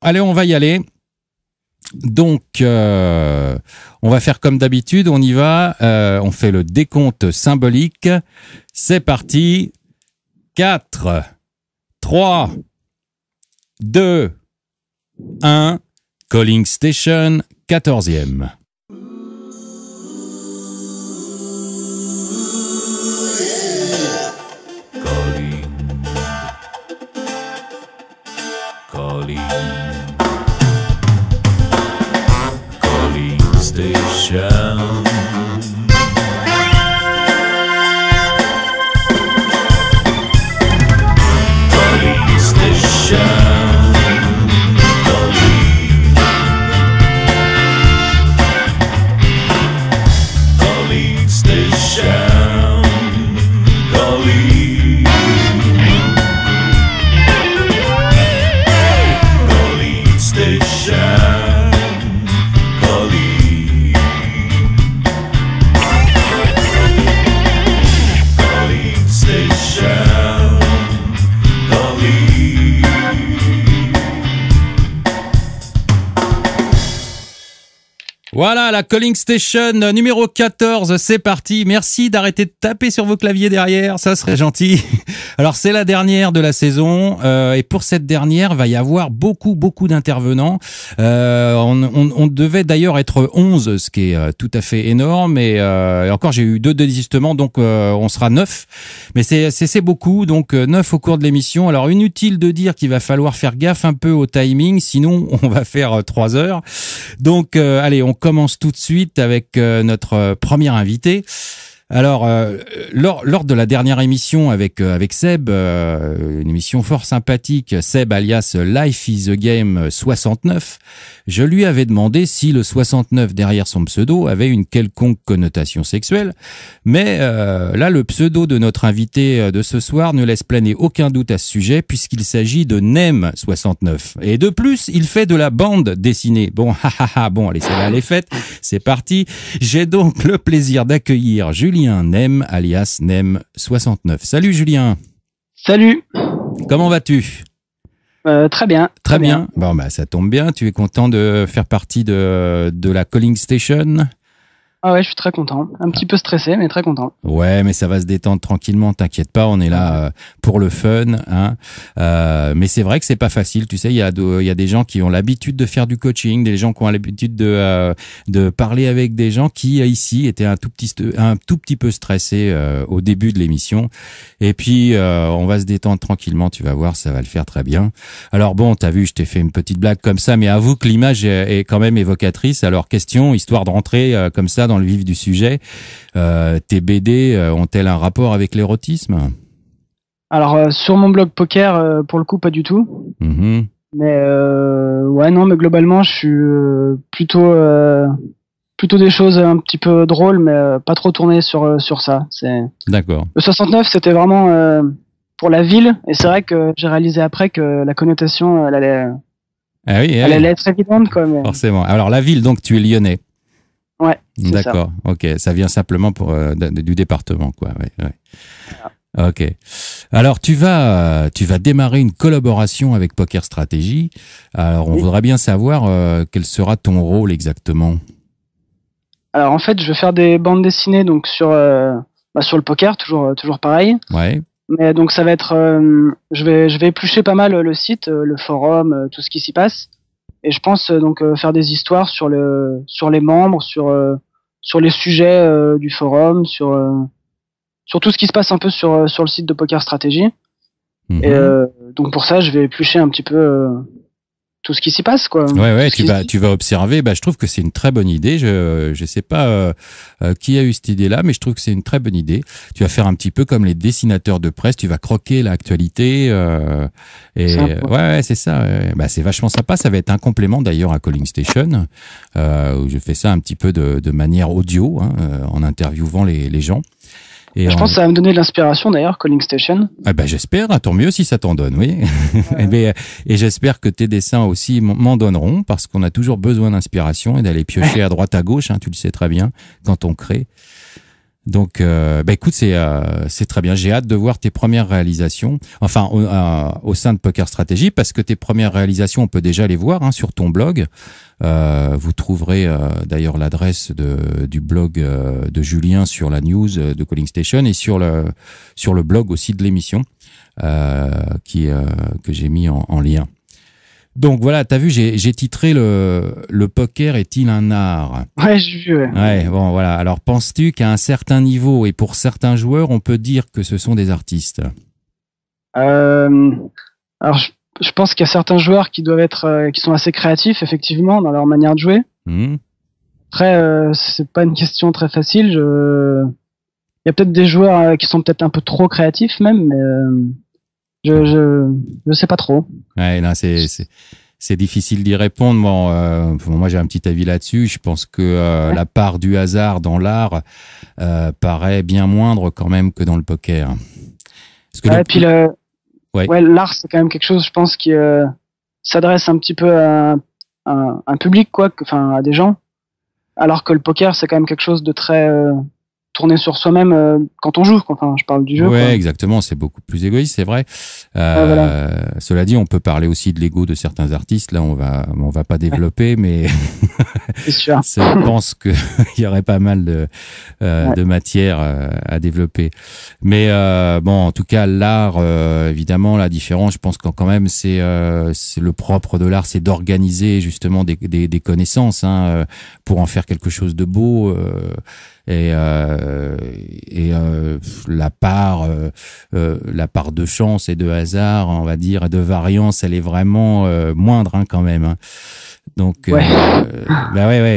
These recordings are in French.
allez, on va y aller. Donc, on va faire comme d'habitude, on y va, on fait le décompte symbolique. C'est parti. 4, 3, 2, 1. Calling Station, 14e. Calling Station. Calling Station. Calling Station. Calling. Calling Station. Voilà, la Calling Station numéro 14, c'est parti. Merci d'arrêter de taper sur vos claviers derrière, ça serait gentil. Alors, c'est la dernière de la saison et pour cette dernière, va y avoir beaucoup d'intervenants. On devait d'ailleurs être 11, ce qui est tout à fait énorme. Et encore, j'ai eu 2 désistements, donc on sera 9. Mais c'est beaucoup, donc 9 au cours de l'émission. Alors, inutile de dire qu'il va falloir faire gaffe un peu au timing, sinon on va faire 3 heures. Donc, allez, on commence tout de suite avec notre premier invité. Alors, lors de la dernière émission avec Seb, une émission fort sympathique, Seb alias Life is a Game 69, je lui avais demandé si le 69 derrière son pseudo avait une quelconque connotation sexuelle, mais là, le pseudo de notre invité de ce soir ne laisse planer aucun doute à ce sujet, puisqu'il s'agit de Nem 69. Et de plus, il fait de la bande dessinée. Bon, bon, allez, celle-là, elle est faite, c'est parti. J'ai donc le plaisir d'accueillir Julien Nem, alias Nem 69. Salut Julien. Salut. Comment vas-tu ? Très bien. Très bien. Bon, bah, ça tombe bien. Tu es content de faire partie de la Calling Station ? Ah ouais, je suis très content. Un petit peu stressé, mais très content. Ouais, mais ça va se détendre tranquillement, t'inquiète pas, on est là pour le fun, hein. Mais c'est vrai que c'est pas facile, tu sais, il y a des gens qui ont l'habitude de faire du coaching, des gens qui ont l'habitude de parler avec des gens qui ici étaient un tout petit peu stressés au début de l'émission. Et puis on va se détendre tranquillement, tu vas voir, ça va le faire très bien. Alors bon, t'as vu, je t'ai fait une petite blague comme ça, mais avoue que l'image est quand même évocatrice. Alors question, histoire de rentrer comme ça dans le vif du sujet, tes BD ont-elles un rapport avec l'érotisme ? Alors sur mon blog poker, pour le coup, pas du tout. Mm-hmm. Mais ouais, non, mais globalement, je suis plutôt des choses un petit peu drôles, mais pas trop tourné sur ça. D'accord. Le 69, c'était vraiment pour la ville, et c'est vrai que j'ai réalisé après que la connotation, elle allait être évidente, quoi. Mais... Forcément. Alors la ville, donc tu es lyonnais. Ouais. D'accord. Ça. Ok. Ça vient simplement du département, quoi. Ouais. Voilà. Ok. Alors tu vas démarrer une collaboration avec Poker Stratégie. Alors on voudrait bien savoir quel sera ton rôle exactement. Alors en fait, je vais faire des bandes dessinées donc sur le poker, toujours pareil. Ouais. Mais donc ça va être, je vais éplucher pas mal le site, le forum, tout ce qui s'y passe. Et je pense donc faire des histoires sur les membres, sur les sujets du forum, sur tout ce qui se passe un peu sur le site de Poker Stratégie. Mm-hmm. Et donc pour ça, je vais éplucher un petit peu tout ce qui s'y passe, quoi. Ouais, tu vas observer. Bah, je trouve que c'est une très bonne idée. Je sais pas qui a eu cette idée-là, mais je trouve que c'est une très bonne idée. Tu vas faire un petit peu comme les dessinateurs de presse. Tu vas croquer l'actualité. Ouais, c'est ça. Bah, c'est vachement sympa. Ça va être un complément d'ailleurs à Calling Station, où je fais ça un petit peu de manière audio, hein, en interviewant les gens. Et je pense que ça va me donner de l'inspiration d'ailleurs, Calling Station. Ah bah j'espère, tant mieux si ça t'en donne, oui. Et j'espère que tes dessins aussi m'en donneront, parce qu'on a toujours besoin d'inspiration et d'aller piocher à droite à gauche, hein, tu le sais très bien, quand on crée. Donc, écoute, c'est très bien. J'ai hâte de voir tes premières réalisations, enfin au sein de Poker Stratégie, parce que tes premières réalisations, on peut déjà les voir sur ton blog. Vous trouverez d'ailleurs l'adresse du blog de Julien sur la news de Calling Station et sur le blog aussi de l'émission que j'ai mis en lien. Donc voilà, t'as vu, j'ai titré le poker est-il un art? Ouais, j'ai vu. Ouais. Ouais, bon voilà. Alors penses-tu qu'à un certain niveau et pour certains joueurs, on peut dire que ce sont des artistes? Alors je pense qu'il y a certains joueurs qui doivent être, qui sont assez créatifs effectivement dans leur manière de jouer. Après, c'est pas une question très facile. Il y a peut-être des joueurs qui sont peut-être un peu trop créatifs même, mais je sais pas trop. Ouais, là c'est difficile d'y répondre. Bon, moi j'ai un petit avis là-dessus. Je pense que la part du hasard dans l'art paraît bien moindre quand même que dans le poker. Parce que puis l'art c'est quand même quelque chose, je pense, qui s'adresse un petit peu à un public, quoi, enfin à des gens. Alors que le poker c'est quand même quelque chose de très tourner sur soi-même quand on joue. Enfin, je parle du jeu. Ouais, quoi. exactement. C'est beaucoup plus égoïste, c'est vrai. Voilà. Cela dit, on peut parler aussi de l'ego de certains artistes. Là, on va pas développer, mais c'est sûr. Je pense que il y aurait pas mal de matière à développer. Mais bon, en tout cas, l'art, évidemment, la différence, je pense que quand même, c'est le propre de l'art, c'est d'organiser justement des connaissances pour en faire quelque chose de beau. Et la part de chance et de hasard, on va dire, et de variance, elle est vraiment moindre quand même. Donc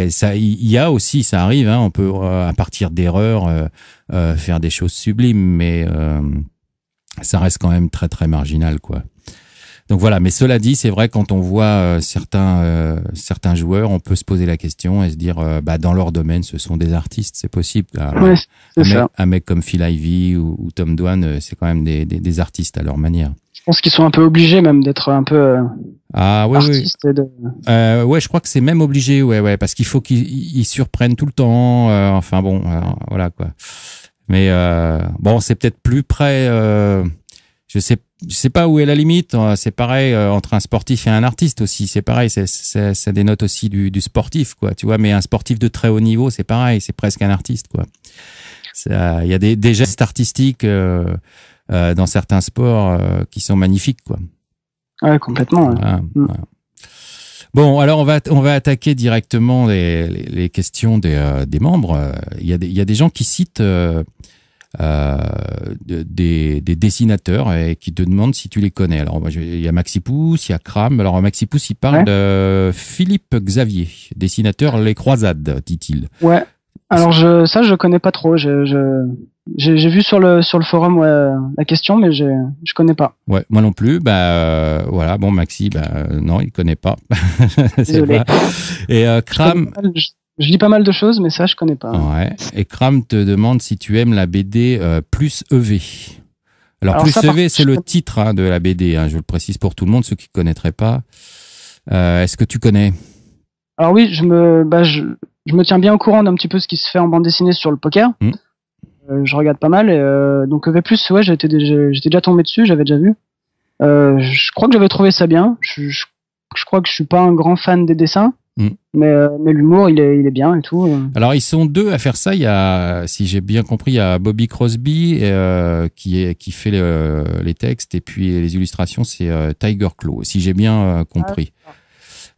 ça, il y a aussi, ça arrive. On peut à partir d'erreurs faire des choses sublimes, mais ça reste quand même très très marginal, quoi. Donc voilà, mais cela dit, c'est vrai, quand on voit certains joueurs, on peut se poser la question et se dire, dans leur domaine, ce sont des artistes, c'est possible. Ouais, c'est ça. Un mec comme Phil Ivey ou Tom Dwan, c'est quand même des artistes à leur manière. Je pense qu'ils sont un peu obligés même d'être un peu artistes. Oui. Ouais, je crois que c'est même obligé, ouais, parce qu'il faut qu'ils surprennent tout le temps. Enfin bon, voilà quoi. Mais bon, c'est peut-être plus près. Je sais pas où est la limite. C'est pareil entre un sportif et un artiste aussi. C'est pareil. Ça dénote aussi du sportif, quoi. Tu vois, mais un sportif de très haut niveau, c'est pareil. C'est presque un artiste, quoi. Il y a des gestes artistiques dans certains sports qui sont magnifiques, quoi. Ouais, complètement. Ouais. Voilà. Bon, alors on va attaquer directement les questions des membres. Il y a des gens qui citent des dessinateurs et qui te demandent si tu les connais. Alors il y a Maxipousse, il y a Cram. Alors Maxipousse, il parle de Philippe Xavier, dessinateur Les Croisades, dit-il. Ouais. Alors je connais pas trop. J'ai vu sur le forum la question, mais je connais pas. Ouais, moi non plus. Voilà. Bon, Maxi, non, il connaît pas. Désolé. Et Cram. Je lis pas mal de choses, mais ça, je connais pas. Ouais. Et Cram te demande si tu aimes la BD plus EV. Alors plus EV, c'est le titre de la BD. Je le précise pour tout le monde, ceux qui connaîtraient pas. Est-ce que tu connais? Alors oui, je me tiens bien au courant d'un petit peu ce qui se fait en bande dessinée sur le poker. Je regarde pas mal. Donc EV+, ouais, j'étais déjà tombé dessus, j'avais déjà vu. Je crois que j'avais trouvé ça bien. Je crois que je suis pas un grand fan des dessins. Mais l'humour, il est bien et tout. Alors, ils sont deux à faire ça. Il y a, si j'ai bien compris, il y a Bobby Crosby qui fait les textes et puis les illustrations, c'est Tiger Claw, si j'ai bien compris.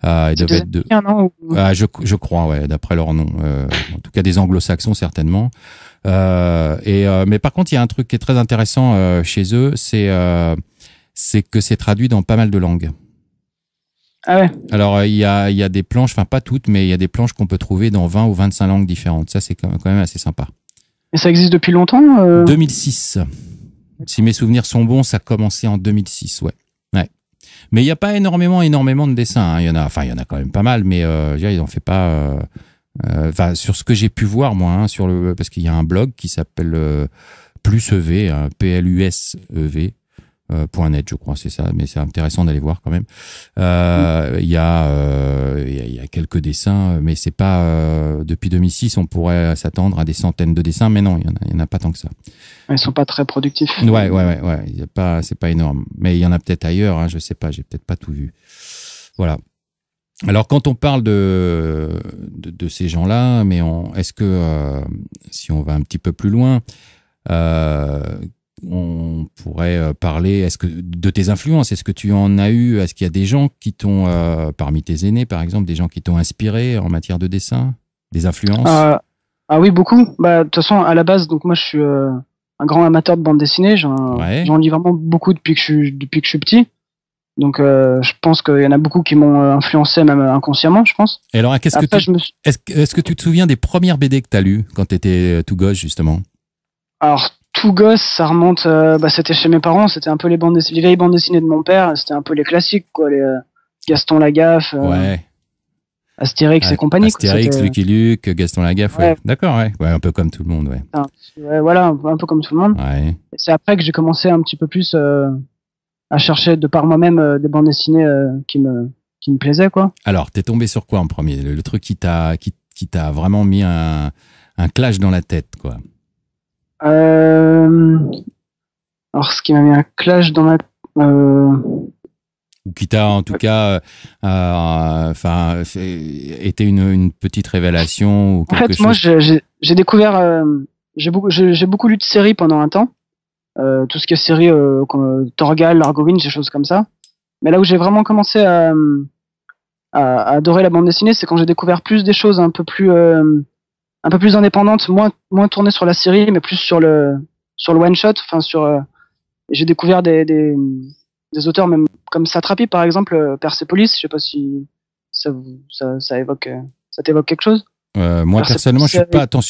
Ils devaient être deux. Je crois, ouais, d'après leur nom. En tout cas, des anglo-saxons, certainement. Mais par contre, il y a un truc qui est très intéressant chez eux, c'est que c'est traduit dans pas mal de langues. Ah ouais. Alors, il y a des planches, enfin pas toutes, mais il y a des planches qu'on peut trouver dans 20 ou 25 langues différentes. Ça, c'est quand même assez sympa. Et ça existe depuis longtemps 2006. Si mes souvenirs sont bons, ça a commencé en 2006, ouais. Mais il n'y a pas énormément de dessins. Il y en a quand même pas mal, mais ils n'en fait pas... sur ce que j'ai pu voir, moi, parce qu'il y a un blog qui s'appelle Plus EV, PLUSEV. .net, je crois, c'est ça, mais c'est intéressant d'aller voir quand même. Il y a quelques dessins, mais c'est pas depuis 2006, on pourrait s'attendre à des centaines de dessins, mais non, il y en a pas tant que ça. Ils sont pas très productifs. Ouais, c'est pas énorme, mais il y en a peut-être ailleurs, hein, je sais pas, j'ai peut-être pas tout vu. Voilà. Alors quand on parle de ces gens-là, mais est-ce que si on va un petit peu plus loin, on pourrait parler de tes influences. Est-ce que tu en as eu? Est-ce qu'il y a des gens qui t'ont, parmi tes aînés par exemple, des gens qui t'ont inspiré en matière de dessin? Des influences? Ah oui, beaucoup. Bah, de toute façon, à la base, donc moi je suis un grand amateur de bande dessinée. J'en lis vraiment beaucoup depuis que je suis petit. Donc je pense qu'il y en a beaucoup qui m'ont influencé, même inconsciemment, je pense. Et alors, est-ce que tu te souviens des premières BD que tu as lues quand tu étais tout gosse, justement? Alors, tout gosse, ça remonte, c'était chez mes parents, c'était un peu les vieilles bandes dessinées de mon père, c'était un peu les classiques, quoi, les Gaston Lagaffe, Astérix et compagnie. Astérix, Lucky Luke, Gaston Lagaffe, ouais. D'accord, ouais, un peu comme tout le monde, ouais. Ouais, voilà, un peu comme tout le monde. Ouais. Et c'est après que j'ai commencé un petit peu plus à chercher de par moi-même des bandes dessinées qui me plaisaient, quoi. Alors, t'es tombé sur quoi en premier? Le truc qui t'a vraiment mis un clash dans la tête, quoi. Alors, ce qui m'a mis un clash dans la... Ou qui t'a, en tout cas, été une petite révélation ou quelque chose. En fait, moi, j'ai découvert... j'ai beaucoup lu de séries pendant un temps. Tout ce qui est séries comme Torgal, Largo Winch, des choses comme ça. Mais là où j'ai vraiment commencé à adorer la bande dessinée, c'est quand j'ai découvert plus des choses un peu plus indépendantes, moins tournées sur la série, mais plus sur le one shot. Enfin j'ai découvert des auteurs même comme Satrapi par exemple, Persepolis. Je sais pas si ça t'évoque quelque chose. Moi personnellement, je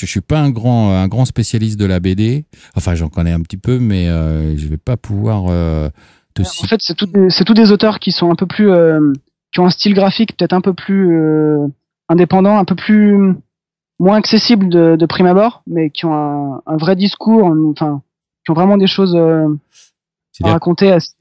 suis pas un grand spécialiste de la BD. Enfin, j'en connais un petit peu, mais je vais pas pouvoir te citer. En fait, c'est tous des auteurs qui sont un peu plus qui ont un style graphique peut-être un peu plus indépendant, un peu plus moins accessible de prime abord, mais qui ont un vrai discours, qui ont vraiment des choses à raconter assez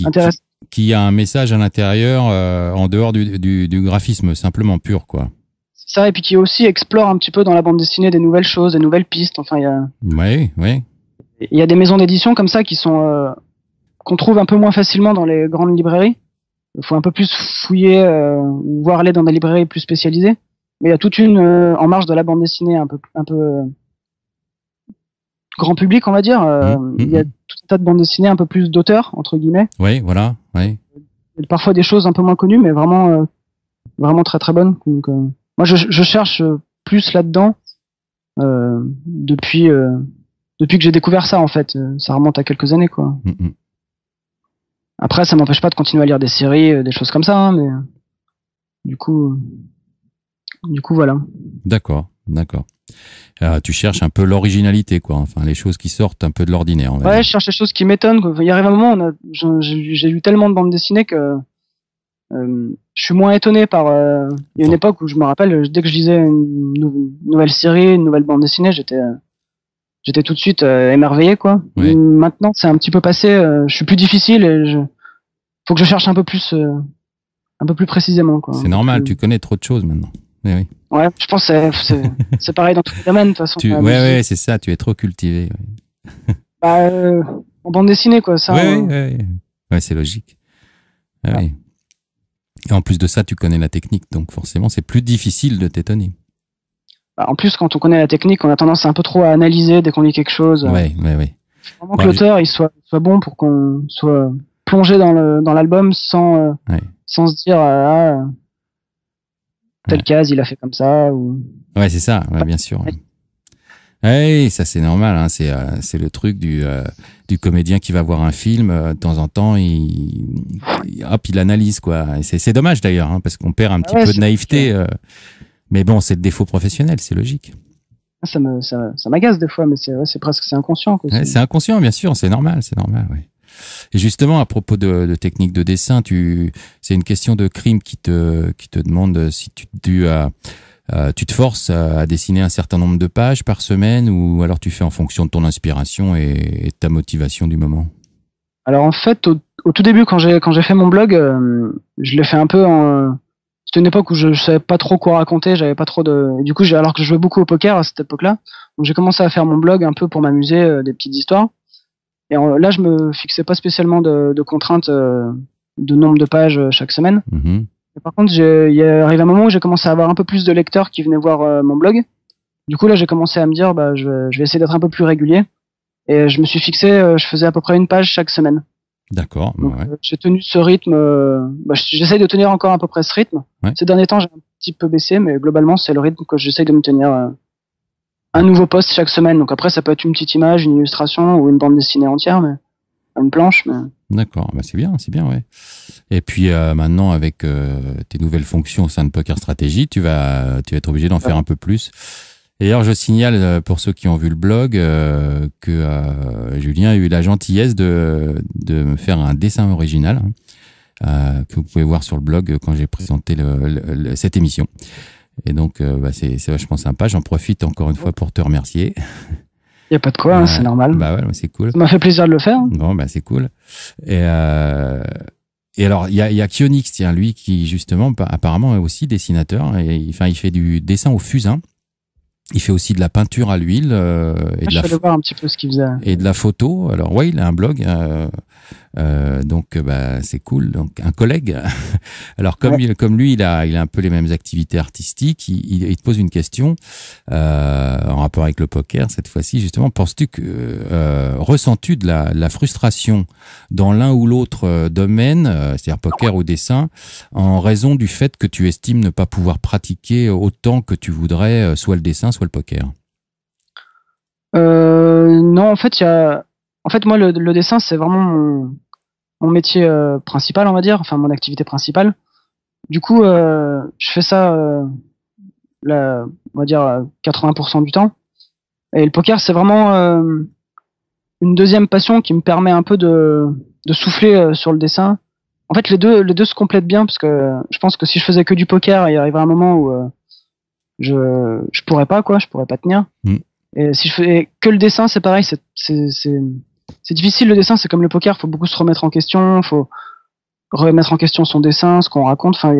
intéressantes. Qui a un message à l'intérieur en dehors du graphisme simplement pur, quoi. C'est ça, et puis qui aussi explore un petit peu dans la bande dessinée des nouvelles choses, des nouvelles pistes. Enfin, il y a des maisons d'édition comme ça qui sont qu'on trouve un peu moins facilement dans les grandes librairies. Il faut un peu plus fouiller, voire aller dans des librairies plus spécialisées. Mais il y a toute une en marge de la bande dessinée un peu grand public, on va dire. Il y a tout un tas de bandes dessinées un peu plus d'auteurs, entre guillemets. Oui, voilà, oui. Et parfois des choses un peu moins connues, mais vraiment très très bonnes. Donc, moi, je cherche plus là-dedans depuis que j'ai découvert ça, en fait. Ça remonte à quelques années, quoi. Après, ça m'empêche pas de continuer à lire des séries, des choses comme ça, hein, mais du coup, voilà. D'accord. Tu cherches un peu l'originalité, quoi. Enfin, les choses qui sortent un peu de l'ordinaire. Ouais, je cherche les choses qui m'étonnent, quoi. Il y arrive un moment, j'ai lu tellement de bandes dessinées que je suis moins étonné par. Il y a une époque où je me rappelle, dès que je lisais une nouvelle série, une nouvelle bande dessinée, j'étais tout de suite émerveillé, quoi. Oui. Maintenant, c'est un petit peu passé. Je suis plus difficile et faut que je cherche un peu plus précisément, quoi. C'est normal, tu connais trop de choses maintenant. Oui. Ouais, je pense que c'est pareil dans tous les domaines, de toute façon. Ouais, c'est ça, tu es trop cultivé. Ouais. En bande dessinée, quoi, ça. Ouais, c'est logique. Ouais. Et en plus de ça, tu connais la technique, donc forcément, c'est plus difficile de t'étonner. En plus, quand on connaît la technique, on a tendance un peu trop à analyser dès qu'on lit quelque chose. Ouais. Vraiment que l'auteur, il soit bon pour qu'on soit plongé dans l'album sans se dire telle case, il a fait comme ça. Ouais, c'est ça, bien sûr. Ouais, ça c'est normal, hein. C'est le truc du comédien qui va voir un film de temps en temps, il analyse, quoi. Et c'est dommage d'ailleurs, hein, parce qu'on perd un petit peu de naïveté. Mais bon, c'est le défaut professionnel, c'est logique. Ça m'agace des fois, mais c'est inconscient, quoi. Ouais, c'est inconscient, bien sûr, c'est normal, ouais. Et justement, à propos de technique de dessin, c'est une question de Crime qui te demande si tu te forces à dessiner un certain nombre de pages par semaine, ou alors tu fais en fonction de ton inspiration et de ta motivation du moment. Alors en fait, au tout début, quand j'ai fait mon blog, je l'ai fait un peu en. C'était une époque où je savais pas trop quoi raconter, j'avais pas trop de. Du coup, alors que je jouais beaucoup au poker à cette époque-là, donc j'ai commencé à faire mon blog un peu pour m'amuser, des petites histoires. Et là, je me fixais pas spécialement de contraintes de nombre de pages chaque semaine. Mhm. Et par contre, il est arrivé un moment où j'ai commencé à avoir un peu plus de lecteurs qui venaient voir mon blog. Du coup, là, j'ai commencé à me dire, bah, je vais essayer d'être un peu plus régulier. Et je me suis fixé, je faisais à peu près une page chaque semaine. D'accord. Donc, Ouais. j'ai tenu ce rythme. J'essaye de tenir encore à peu près ce rythme. Ouais. Ces derniers temps, j'ai un petit peu baissé, mais globalement, c'est le rythme que j'essaye de me tenir. Un nouveau post chaque semaine. Donc après, ça peut être une petite image, une illustration ou une bande dessinée entière, mais une planche. Mais... D'accord, bah c'est bien, ouais. Et puis maintenant, avec tes nouvelles fonctions au sein de Poker Stratégie, tu vas être obligé d'en faire un peu plus. Et d'ailleurs, je signale pour ceux qui ont vu le blog que Julien a eu la gentillesse de me faire un dessin original que vous pouvez voir sur le blog quand j'ai présenté cette émission. Et donc, c'est vachement sympa. J'en profite encore une fois pour te remercier. Il n'y a pas de quoi, c'est normal. Bah ouais, c'est cool. Ça m'a fait plaisir de le faire. Bon, bah c'est cool. Et alors, il y a Kionix, tiens, lui qui justement apparemment est aussi dessinateur. Et il fait du dessin au fusain. Il fait aussi de la peinture à l'huile Je vais voir un petit peu ce qu'il faisait. Et de la photo. Alors ouais, il a un blog, donc bah c'est cool. Donc un collègue. Alors comme lui, il a un peu les mêmes activités artistiques. Il te pose une question en rapport avec le poker cette fois-ci justement. Penses-tu que ressens-tu de la frustration dans l'un ou l'autre domaine, c'est-à-dire poker ou dessin, en raison du fait que tu estimes ne pas pouvoir pratiquer autant que tu voudrais soit le dessin, soit le poker? Non, en fait, moi, le dessin, c'est vraiment mon métier principal, on va dire, enfin mon activité principale. Du coup, je fais ça, on va dire 80% du temps. Et le poker, c'est vraiment une deuxième passion qui me permet un peu de souffler sur le dessin. En fait, les deux se complètent bien parce que je pense que si je faisais que du poker, il arriverait un moment où je pourrais pas tenir. Et si je fais que le dessin, c'est pareil, c'est difficile le dessin, c'est comme le poker, faut beaucoup se remettre en question, faut remettre en question son dessin, ce qu'on raconte, enfin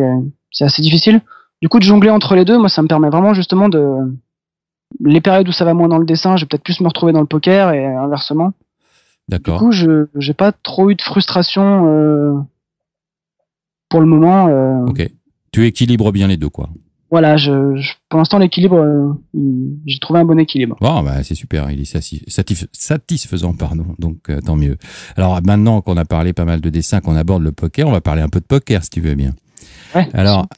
c'est assez difficile. Du coup, de jongler entre les deux, moi ça me permet vraiment justement les périodes où ça va moins dans le dessin, je vais peut-être plus me retrouver dans le poker et inversement. D'accord. Du coup, j'ai pas trop eu de frustration pour le moment. Ok. Tu équilibres bien les deux, quoi. Voilà, pour l'instant, l'équilibre, j'ai trouvé un bon équilibre. Bon, bah, c'est super, il est satisfaisant, pardon, donc tant mieux. Alors maintenant qu'on a parlé pas mal de dessins, qu'on aborde le poker, on va parler un peu de poker, si tu veux bien. Ouais. Alors,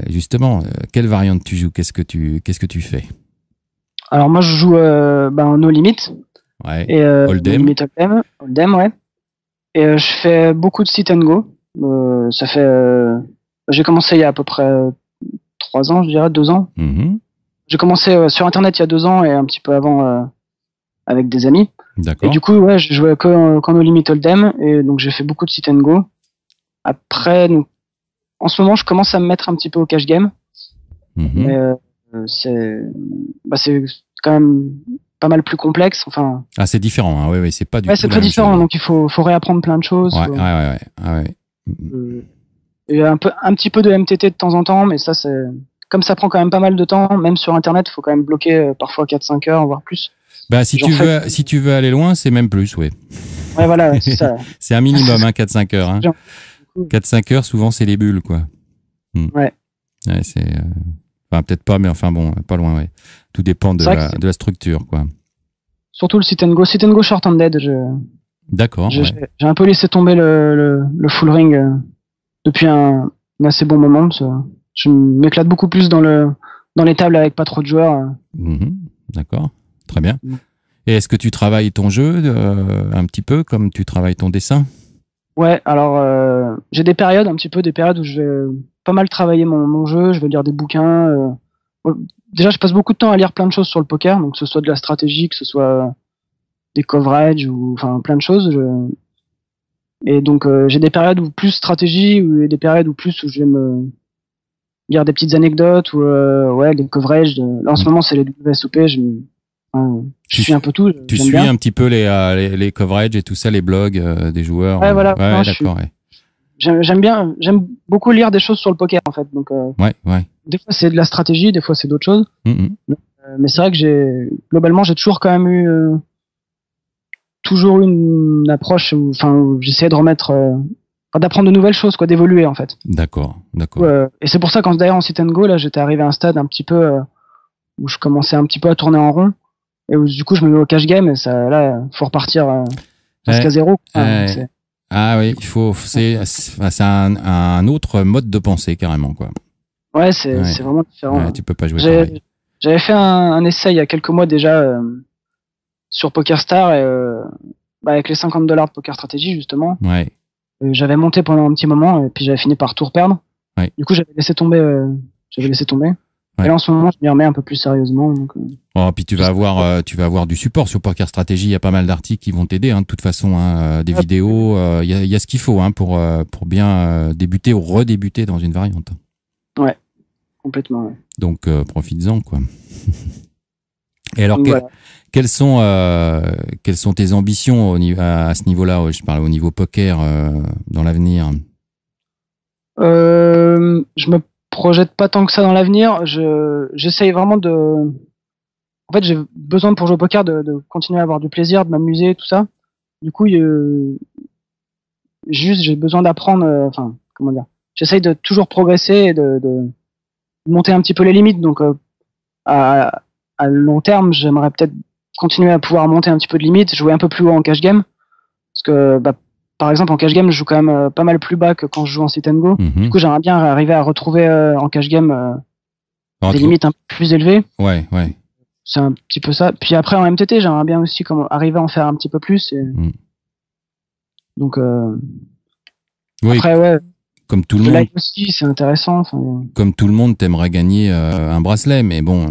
justement, quelle variante tu joues? Qu'est-ce que tu fais? Alors moi, je joue No Limit. Ouais. Et Hold'em. Hold'em, ouais. Et je fais beaucoup de sit and go. Ça fait, j'ai commencé il y a à peu près 3 ans, je dirais 2 ans. Mm-hmm. J'ai commencé sur Internet il y a 2 ans et un petit peu avant avec des amis. D'accord. Et du coup, ouais, je jouais qu'en No Limit Hold'em et donc j'ai fait beaucoup de sit and go. Après, donc, en ce moment, je commence à me mettre un petit peu au cash game. Mm-hmm. Mais c'est quand même pas mal plus complexe. Enfin. Ah, c'est différent, hein. Oui, c'est pas du tout. C'est très différent, donc il faut réapprendre plein de choses. Ouais. Il y a un petit peu de MTT de temps en temps, mais ça, comme ça prend quand même pas mal de temps, même sur Internet, il faut quand même bloquer parfois 4-5 heures, voire plus. Bah, si tu veux aller loin, c'est même plus, ouais. Ouais, voilà, c'est ça. C'est un minimum, 4-5 heures, hein. 4-5 heures, souvent, c'est les bulles, quoi. Ouais. Ouais, c'est, enfin, peut-être pas, mais enfin bon, pas loin, ouais. Tout dépend de la structure, quoi. Surtout le sit and go short-handed, D'accord. J'ai un peu laissé tomber le full ring depuis un assez bon moment. Je m'éclate beaucoup plus dans les tables avec pas trop de joueurs. D'accord, très bien. Et est-ce que tu travailles ton jeu un petit peu comme tu travailles ton dessin? Ouais, alors j'ai des périodes où je vais pas mal travailler mon jeu, je vais lire des bouquins. Déjà, je passe beaucoup de temps à lire plein de choses sur le poker, donc que ce soit de la stratégie, que ce soit des coverages ou enfin plein de choses. Et donc j'ai des périodes où plus stratégie ou des périodes où je vais me lire des petites anecdotes ou des coverages. Là en ce moment c'est les WSOP, Je suis un peu tout. Tu suis un petit peu les coverages et tout ça, les blogs des joueurs. Ouais, voilà. Ouais, d'accord. Ouais. J'aime beaucoup lire des choses sur le poker en fait. Donc, ouais. Des fois c'est de la stratégie, des fois c'est d'autres choses. Mais c'est vrai que globalement j'ai toujours quand même eu toujours une approche où j'essayais de remettre, d'apprendre de nouvelles choses, quoi, d'évoluer en fait. D'accord. Et c'est pour ça quand d'ailleurs en sit and go là, j'étais arrivé à un stade un petit peu où je commençais un petit peu à tourner en rond et où du coup je me mets au cash game et ça là faut repartir presque à zéro. Ah oui, c'est un autre mode de pensée carrément quoi. Ouais, c'est vraiment différent. Ouais, tu peux pas jouer pareil. J'avais fait un essai il y a quelques mois déjà sur PokerStar et avec les $50 de Poker Strategy justement. Ouais. J'avais monté pendant un petit moment et puis j'avais fini par tout reperdre. Ouais. Du coup, j'avais laissé tomber. Ouais. Et là, en ce moment, je m'y remets un peu plus sérieusement. Donc, puis tu vas avoir du support sur Poker Strategy. Il y a pas mal d'articles qui vont t'aider, de toute façon, des vidéos. Il y a ce qu'il faut, pour bien débuter ou redébuter dans une variante. Ouais, complètement. Ouais. Donc, profites-en, quoi. Et alors, donc, quelles sont tes ambitions à ce niveau-là? Je parle au niveau poker dans l'avenir. Je me projette pas tant que ça dans l'avenir. J'essaye vraiment en fait, j'ai besoin pour jouer au poker de continuer à avoir du plaisir, de m'amuser, tout ça. Du coup, j'ai besoin d'apprendre. Comment dire? J'essaye de toujours progresser et de monter un petit peu les limites. Donc, à long terme, j'aimerais peut-être continuer à pouvoir monter un petit peu de limites, jouer un peu plus haut en cash game. Parce que, par exemple, en cash game, je joue quand même pas mal plus bas que quand je joue en sit and go. Du coup, j'aimerais bien arriver à retrouver en cash game des limites un peu plus élevées. Ouais. C'est un petit peu ça. Puis après, en MTT, j'aimerais bien aussi arriver à en faire un petit peu plus. Donc, oui, après, ouais. Comme tout le monde. Le live aussi, c'est intéressant. Comme tout le monde, t'aimerais gagner un bracelet, mais bon.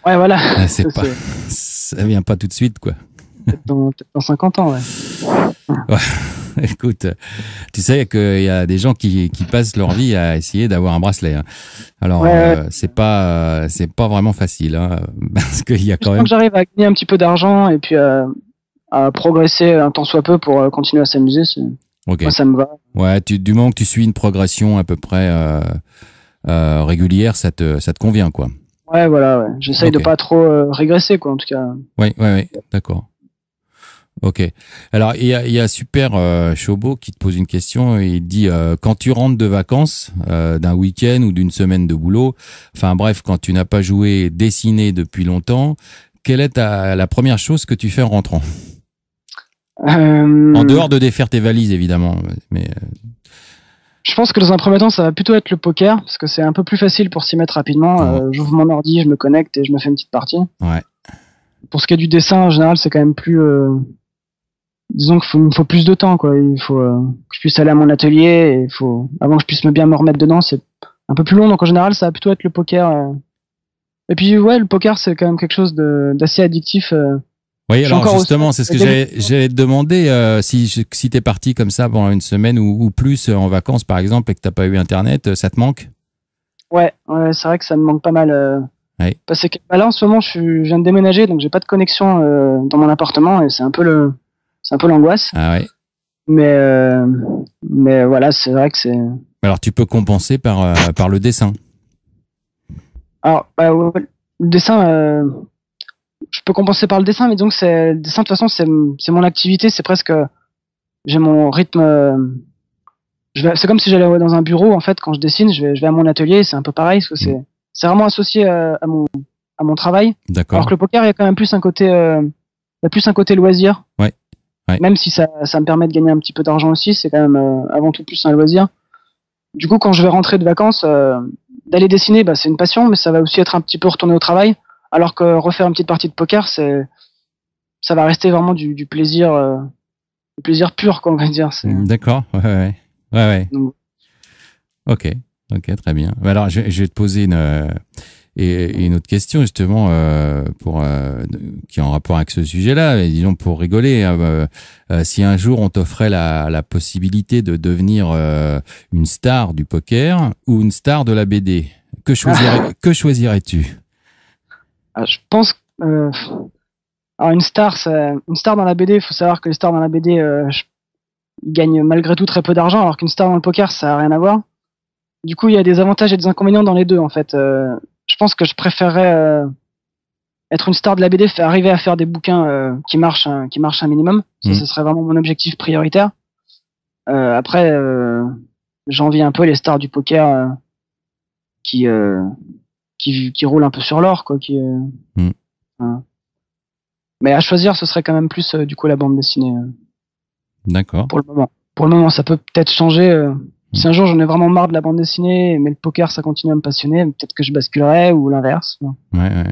Ouais, voilà. Ça vient pas tout de suite, quoi. Peut-être dans 50 ans, ouais. Écoute, tu sais qu'il y a des gens qui passent leur vie à essayer d'avoir un bracelet. Alors, c'est pas vraiment facile, parce qu'il y a quand même. Que j'arrive à gagner un petit peu d'argent et puis à progresser un tant soit peu pour continuer à s'amuser, okay. Moi, ça me va. Ouais, du moment que tu suis une progression à peu près régulière, ça te convient, quoi. Ouais, voilà. Ouais. J'essaye de pas trop régresser, quoi, en tout cas. Ouais, d'accord. Ok. Alors, il y a Super Chobo qui te pose une question. Il dit quand tu rentres de vacances d'un week-end ou d'une semaine de boulot, enfin bref, quand tu n'as pas joué dessiné depuis longtemps, quelle est la première chose que tu fais en rentrant? En dehors de défaire tes valises, évidemment. Mais je pense que dans un premier temps, ça va plutôt être le poker parce que c'est un peu plus facile pour s'y mettre rapidement. J'ouvre mon ordi, je me connecte et je me fais une petite partie. Ouais. Pour ce qui est du dessin, en général, c'est quand même plus disons qu'il me faut plus de temps, quoi. Il faut que je puisse aller à mon atelier et avant que je puisse bien me remettre dedans, c'est un peu plus long. Donc en général, ça va plutôt être le poker. Et puis ouais, le poker, c'est quand même quelque chose d'assez addictif. Oui, alors justement, c'est ce que j'allais te demander. Si t'es parti comme ça pendant une semaine ou plus en vacances, par exemple, et que t'as pas eu Internet, ça te manque? Ouais, c'est vrai que ça me manque pas mal. Ouais. Parce que là, en ce moment, je viens de déménager, donc j'ai pas de connexion dans mon appartement et c'est un peu l'angoisse. Ah ouais. Mais voilà, c'est vrai que c'est. Alors tu peux compenser par le dessin. Alors le dessin, je peux compenser par le dessin, mais donc le dessin de toute façon c'est mon activité, c'est presque j'ai mon rythme. C'est comme si j'allais dans un bureau en fait quand je dessine, je vais à mon atelier, c'est un peu pareil parce que c'est vraiment associé à mon travail. D'accord. Alors que le poker, il y a quand même plus un côté loisir. Ouais. Même si ça me permet de gagner un petit peu d'argent aussi, c'est quand même avant tout plus un loisir. Du coup, quand je vais rentrer de vacances, d'aller dessiner, c'est une passion, mais ça va aussi être un petit peu retourner au travail. Alors que refaire une petite partie de poker, ça va rester vraiment du plaisir pur, quoi, on va dire. D'accord. Ouais. Donc, Ok, très bien. Alors, je vais te poser une autre question justement qui est en rapport avec ce sujet-là. Et disons pour rigoler, si un jour on t'offrait la possibilité de devenir une star du poker ou une star de la BD, que choisirais-tu? Je pense Alors une star dans la BD, il faut savoir que les stars dans la BD, ils gagnent malgré tout très peu d'argent, alors qu'une star dans le poker, ça a rien à voir. Du coup, il y a des avantages et des inconvénients dans les deux, en fait. Je pense que je préférerais être une star de la BD, arriver à faire des bouquins qui marchent un minimum. Ça, ce serait vraiment mon objectif prioritaire. Après, j'envie un peu les stars du poker qui roulent un peu sur l'or, quoi. Mais à choisir, ce serait quand même plus du coup la bande dessinée. D'accord. Pour le moment, ça peut peut-être changer. Si un jour j'en ai vraiment marre de la bande dessinée, mais le poker ça continue à me passionner, peut-être que je basculerai ou l'inverse. Ouais.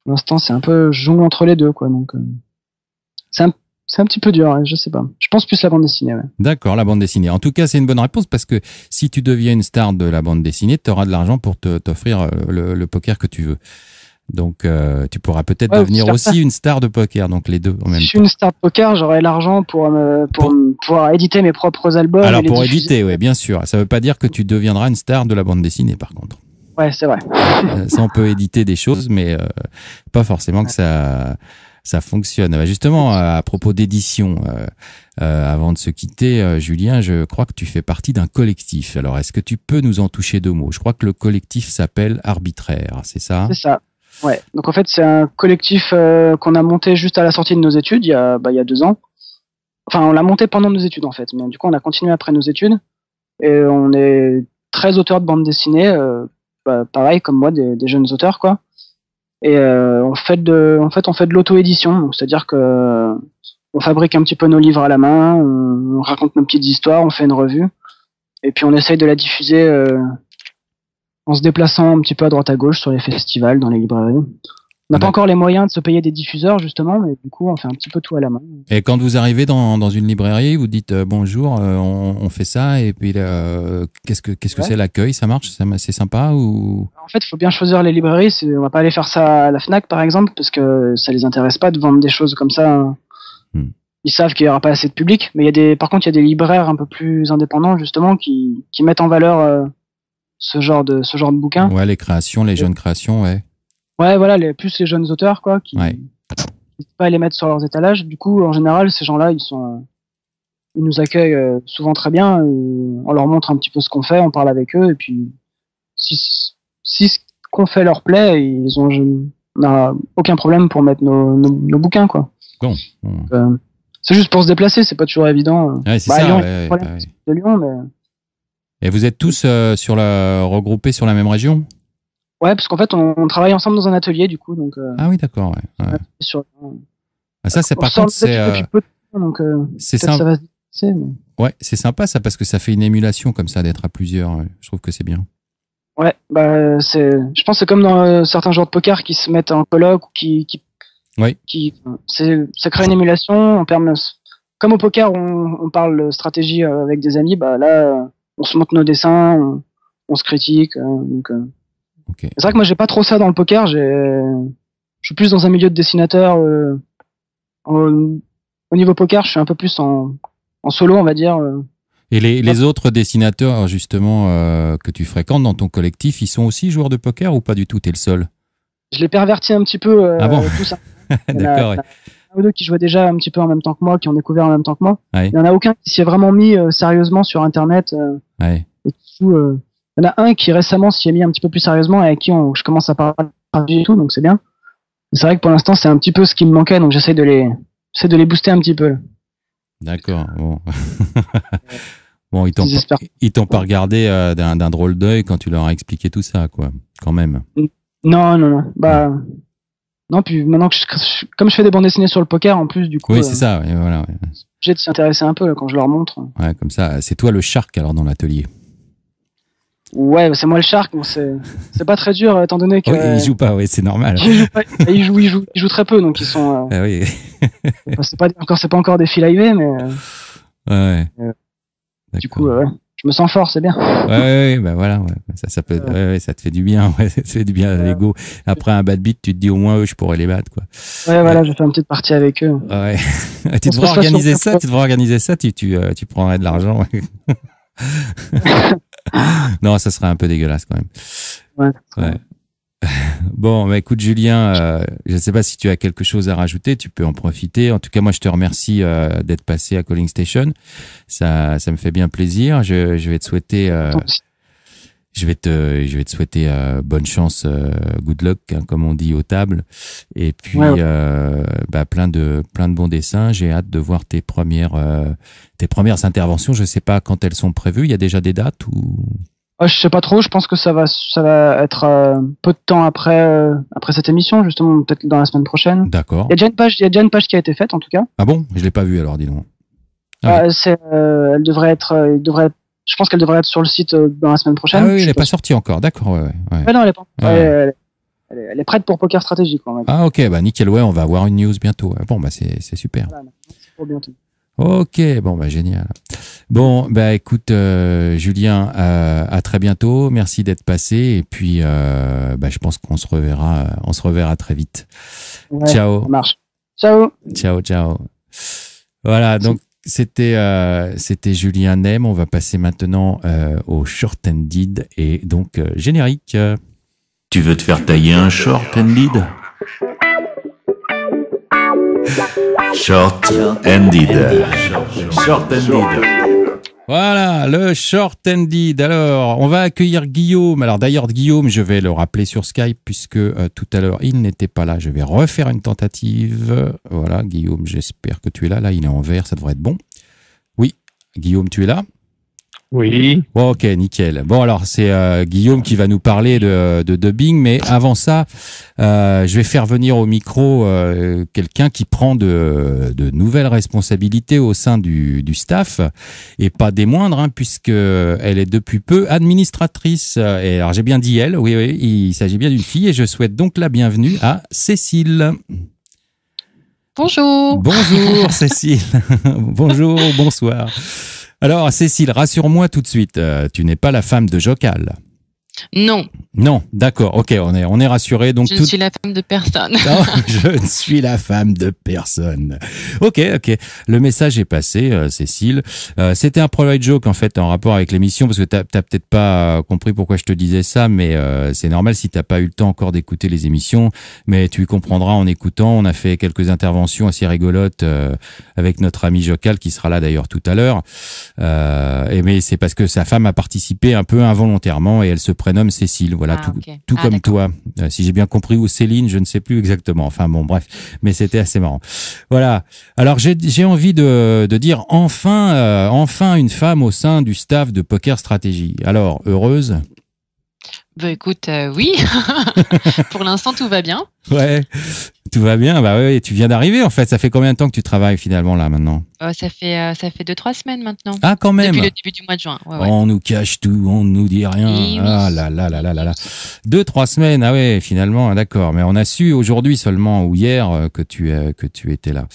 Pour l'instant, c'est un peu je jongle entre les deux, quoi. Donc c'est un petit peu dur, hein, je sais pas. Je pense plus la bande dessinée. Ouais. D'accord, la bande dessinée. En tout cas, c'est une bonne réponse parce que si tu deviens une star de la bande dessinée, tu auras de l'argent pour t'offrir le poker que tu veux. Donc, tu pourras peut-être devenir aussi une star de poker. Donc, les deux en même temps. Si je suis une star de poker, j'aurai l'argent pour pouvoir éditer mes propres albums. Alors, pour éditer, oui, bien sûr. Ça veut pas dire que tu deviendras une star de la bande dessinée, par contre. Ouais, c'est vrai. Ça, on peut éditer des choses, mais pas forcément que ça fonctionne. Justement, à propos d'édition, avant de se quitter, Julien, je crois que tu fais partie d'un collectif. Alors, est-ce que tu peux nous en toucher 2 mots? Je crois que le collectif s'appelle Arbitraire, c'est ça? C'est ça. Ouais. Donc en fait, c'est un collectif qu'on a monté juste à la sortie de nos études, il y a 2 ans. Enfin, on l'a monté pendant nos études en fait, mais du coup, on a continué après nos études. Et on est 13 auteurs de bande dessinée, pareil comme moi, des jeunes auteurs quoi. Et on fait de l'auto-édition, donc c'est-à-dire que on fabrique un petit peu nos livres à la main, on raconte nos petites histoires, on fait une revue, et puis on essaye de la diffuser en se déplaçant un petit peu à droite à gauche sur les festivals, dans les librairies. On n'a pas encore les moyens de se payer des diffuseurs justement, mais du coup on fait un petit peu tout à la main. Et quand vous arrivez dans une librairie, vous dites bonjour, on fait ça, et puis qu'est-ce que c'est l'accueil? Ça marche? C'est sympa ou? En fait, il faut bien choisir les librairies. On va pas aller faire ça à la Fnac par exemple, parce que ça les intéresse pas de vendre des choses comme ça. Ils savent qu'il y aura pas assez de public, mais par contre il y a des libraires un peu plus indépendants justement qui mettent en valeur ce genre de bouquins. Ouais, les créations, les jeunes créations, ouais. Ouais, voilà, plus les jeunes auteurs, quoi, qui n'hésitent pas à les mettre sur leurs étalages. Du coup, en général, ces gens-là, ils nous accueillent souvent très bien. Et on leur montre un petit peu ce qu'on fait, on parle avec eux, et puis si ce qu'on fait leur plaît, on n'a aucun problème pour mettre nos bouquins, quoi. Bon. C'est juste pour se déplacer, c'est pas toujours évident. Ouais, c'est ça. Lyon, de Lyon, mais. Et vous êtes tous regroupés sur la même région? Ouais, parce qu'en fait, on travaille ensemble dans un atelier, du coup. Donc, ah oui, d'accord. Ouais. Ça, c'est par contre, c'est sympa. Ça va se déplacer, mais... Ouais, c'est sympa ça parce que ça fait une émulation comme ça d'être à plusieurs. Je trouve que c'est bien. Ouais, je pense que c'est comme dans certains joueurs de poker qui se mettent en coloc ou ça crée une émulation. Comme au poker, on parle stratégie avec des amis. Là, on se montre nos dessins, on se critique. Okay. C'est vrai que moi j'ai pas trop ça dans le poker. Je suis plus dans un milieu de dessinateur. Au niveau poker, je suis un peu plus en solo, on va dire. Et les autres dessinateurs justement que tu fréquentes dans ton collectif, ils sont aussi joueurs de poker ou pas du tout? T'es le seul? Je les pervertis un petit peu. Ah bon? Tout ça. D'accord. Il y en a un ou deux qui jouaient déjà un petit peu en même temps que moi, qui ont découvert en même temps que moi. Ouais. Il y en a aucun qui s'y est vraiment mis sérieusement sur Internet. Ouais. Et qui joue, il y en a un qui récemment s'y est mis un petit peu plus sérieusement et avec qui je commence à parler et tout, donc c'est bien. C'est vrai que pour l'instant c'est un petit peu ce qui me manquait, donc j'essaie de les booster un petit peu. Là. D'accord. Bon. Bon, ils t'ont pas regardé d'un drôle d'œil quand tu leur as expliqué tout ça, quoi. Quand même. Non. Non, puis maintenant que comme je fais des bandes dessinées sur le poker en plus, du coup. Oui, c'est ça. Ouais, voilà. Ouais. J'ai de s'y intéresser un peu là, quand je leur montre. Ouais, comme ça. C'est toi le shark alors dans l'atelier. Ouais, c'est moi le shark. Bon, c'est pas très dur étant donné que. Oui, ils jouent pas. Oui, c'est normal. Ils jouent très peu, donc ils sont. Ah oui. c'est pas encore des filles live, mais. Ouais. Du coup, je me sens fort, c'est bien. Ouais, voilà. Ouais. Ça peut. Ouais, ça te fait du bien. Ouais, ça te fait du bien à l'ego. Après un bad beat, tu te dis au moins eux, je pourrais les battre, quoi. Ouais, voilà, je fais une petite partie avec eux. Ouais. Tu devrais organiser ça. Tu prendrais de l'argent. Ouais. Non, ça serait un peu dégueulasse quand même. Ouais. Bon, bah écoute Julien, je ne sais pas si tu as quelque chose à rajouter, tu peux en profiter. En tout cas, moi je te remercie d'être passé à Calling Station. Ça me fait bien plaisir. Je vais te souhaiter je vais te souhaiter bonne chance, good luck, hein, comme on dit aux tables. Et puis plein de bons dessins. J'ai hâte de voir tes premières interventions. Je sais pas quand elles sont prévues. Il y a déjà des dates ou Je sais pas trop. Je pense que ça va être peu de temps après cette émission, justement, peut-être dans la semaine prochaine. D'accord. Il y a déjà une page qui a été faite, en tout cas. Ah bon? Je l'ai pas vue alors, dis donc. Elle devrait être, je pense qu'elle devrait être sur le site dans la semaine prochaine. Ah oui, elle n'est pas sortie encore. D'accord, ouais. Non, elle est pas. Elle est prête pour Poker Stratégie, quand même. Ah ok, bah nickel, ouais, on va avoir une news bientôt. Bon, bah c'est super. Voilà, c'est pour bientôt. Ok, bon, bah génial. Bon, bah écoute, Julien, à très bientôt. Merci d'être passé. Et puis, je pense qu'on se reverra très vite. Ouais, ciao. Ça marche. Ciao. Ciao. Voilà, donc c'était Julien Nem. On va passer maintenant au Short-Ended et donc générique. Tu veux te faire tailler un Short-Ended. Voilà, le Short-Ended. Alors, on va accueillir Guillaume. Alors d'ailleurs, Guillaume, je vais le rappeler sur Skype puisque tout à l'heure, il n'était pas là. Je vais refaire une tentative. Voilà, Guillaume, j'espère que tu es là. Là, il est en vert, ça devrait être bon. Oui, Guillaume, tu es là ? Oui. Bon, ok, nickel. Bon, alors c'est Guillaume qui va nous parler de dubbing, mais avant ça, je vais faire venir au micro quelqu'un qui prend de nouvelles responsabilités au sein du staff, et pas des moindres, hein, puisque elle est depuis peu administratrice. Et alors j'ai bien dit elle, oui, il s'agit bien d'une fille, et je souhaite donc la bienvenue à Cécile. Bonjour. Bonjour Cécile. Bonjour, bonsoir. Alors, Cécile, rassure-moi tout de suite, tu n'es pas la femme de Jocal. Non. Non, d'accord, ok, on est rassurés. Donc je ne suis la femme de personne. Non, je ne suis la femme de personne. Ok, le message est passé, Cécile. C'était un private joke en fait en rapport avec l'émission parce que t'as peut-être pas compris pourquoi je te disais ça, mais c'est normal si t'as pas eu le temps encore d'écouter les émissions, mais tu comprendras en écoutant. On a fait quelques interventions assez rigolotes avec notre ami Jocal qui sera là d'ailleurs tout à l'heure. Mais c'est parce que sa femme a participé un peu involontairement et elle se prénomme Cécile. Voilà, tout comme toi. Si j'ai bien compris, ou Céline, je ne sais plus exactement. Enfin bon, bref, mais c'était assez marrant. Voilà. Alors j'ai envie de dire enfin une femme au sein du staff de Poker Stratégie. Alors, heureuse? Bah écoute, oui. Pour l'instant, tout va bien. Ouais, tout va bien. Bah ouais, tu viens d'arriver en fait. Ça fait combien de temps que tu travailles finalement là maintenant? Ça fait 2-3 semaines maintenant. Ah quand même. Depuis le début du mois de juin. Ouais. On nous cache tout, on nous dit rien. Oui. Ah là. 2-3 semaines. Ah ouais, finalement, d'accord. Mais on a su aujourd'hui seulement ou hier que tu étais là.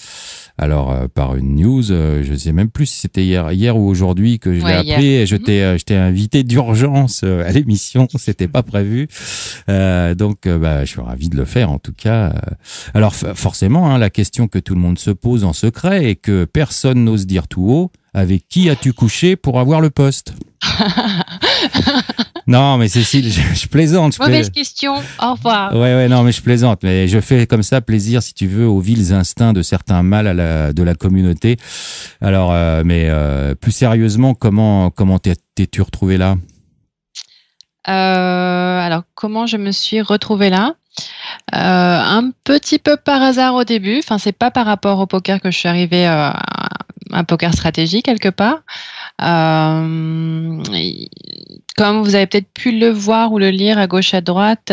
Alors par une news, je sais même plus si c'était hier ou aujourd'hui que je l'ai appris. Et je t'ai invité d'urgence à l'émission. C'était pas prévu. Donc je suis ravi de le faire en tout cas. Alors forcément, hein, la question que tout le monde se pose en secret et que personne n'ose dire tout haut, avec qui as-tu couché pour avoir le poste? Non, mais Cécile, je plaisante. Mauvaise question, au revoir. Ouais, non, mais je plaisante. Mais je fais comme ça plaisir, si tu veux, aux vils instincts de certains mâles de la communauté. Alors, plus sérieusement, comment t'es-tu retrouvé là? Alors, comment je me suis retrouvée là? Un petit peu par hasard au début. Enfin, c'est pas par rapport au poker que je suis arrivée à Poker Stratégie quelque part. Comme vous avez peut-être pu le voir ou le lire à gauche à droite,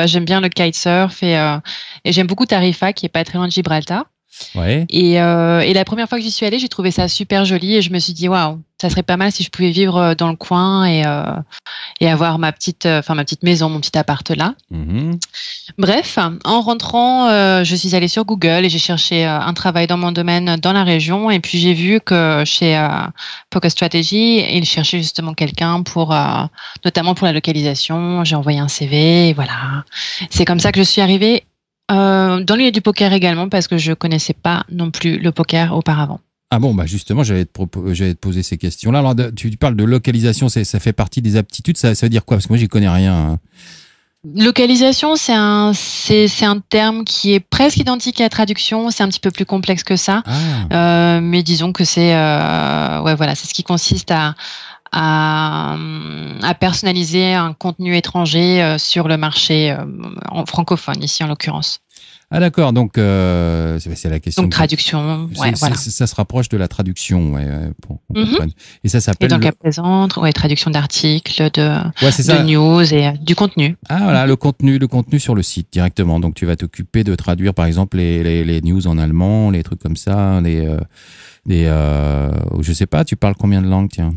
j'aime bien le kitesurf et j'aime beaucoup Tarifa qui est pas très loin de Gibraltar. Ouais. Et la première fois que j'y suis allée, j'ai trouvé ça super joli et je me suis dit waouh, ça serait pas mal si je pouvais vivre dans le coin et avoir ma petite maison, mon petit appart là. Mm-hmm. Bref, en rentrant, je suis allée sur Google et j'ai cherché un travail dans mon domaine dans la région et puis j'ai vu que chez Poker Strategy, ils cherchaient justement quelqu'un pour notamment pour la localisation. J'ai envoyé un CV et voilà. C'est comme ça que je suis arrivée dans le milieu du poker également parce que je connaissais pas non plus le poker auparavant. Ah bon, justement, j'allais te poser ces questions-là. Alors, tu parles de localisation, ça fait partie des aptitudes, ça veut dire quoi? Parce que moi, j'y connais rien. Hein. Localisation, c'est un terme qui est presque identique à la traduction. C'est un petit peu plus complexe que ça. Mais disons que c'est c'est ce qui consiste à personnaliser un contenu étranger sur le marché francophone, ici en l'occurrence. Ah d'accord, donc c'est la question. Donc traduction, ça se rapproche de la traduction, pour qu'on comprenne. Et ça s'appelle. Et dans le cas présent, traduction d'articles, de news et du contenu. Ah voilà, le contenu sur le site directement. Donc tu vas t'occuper de traduire par exemple les news en allemand, les trucs comme ça, je sais pas. Tu parles combien de langues, tiens?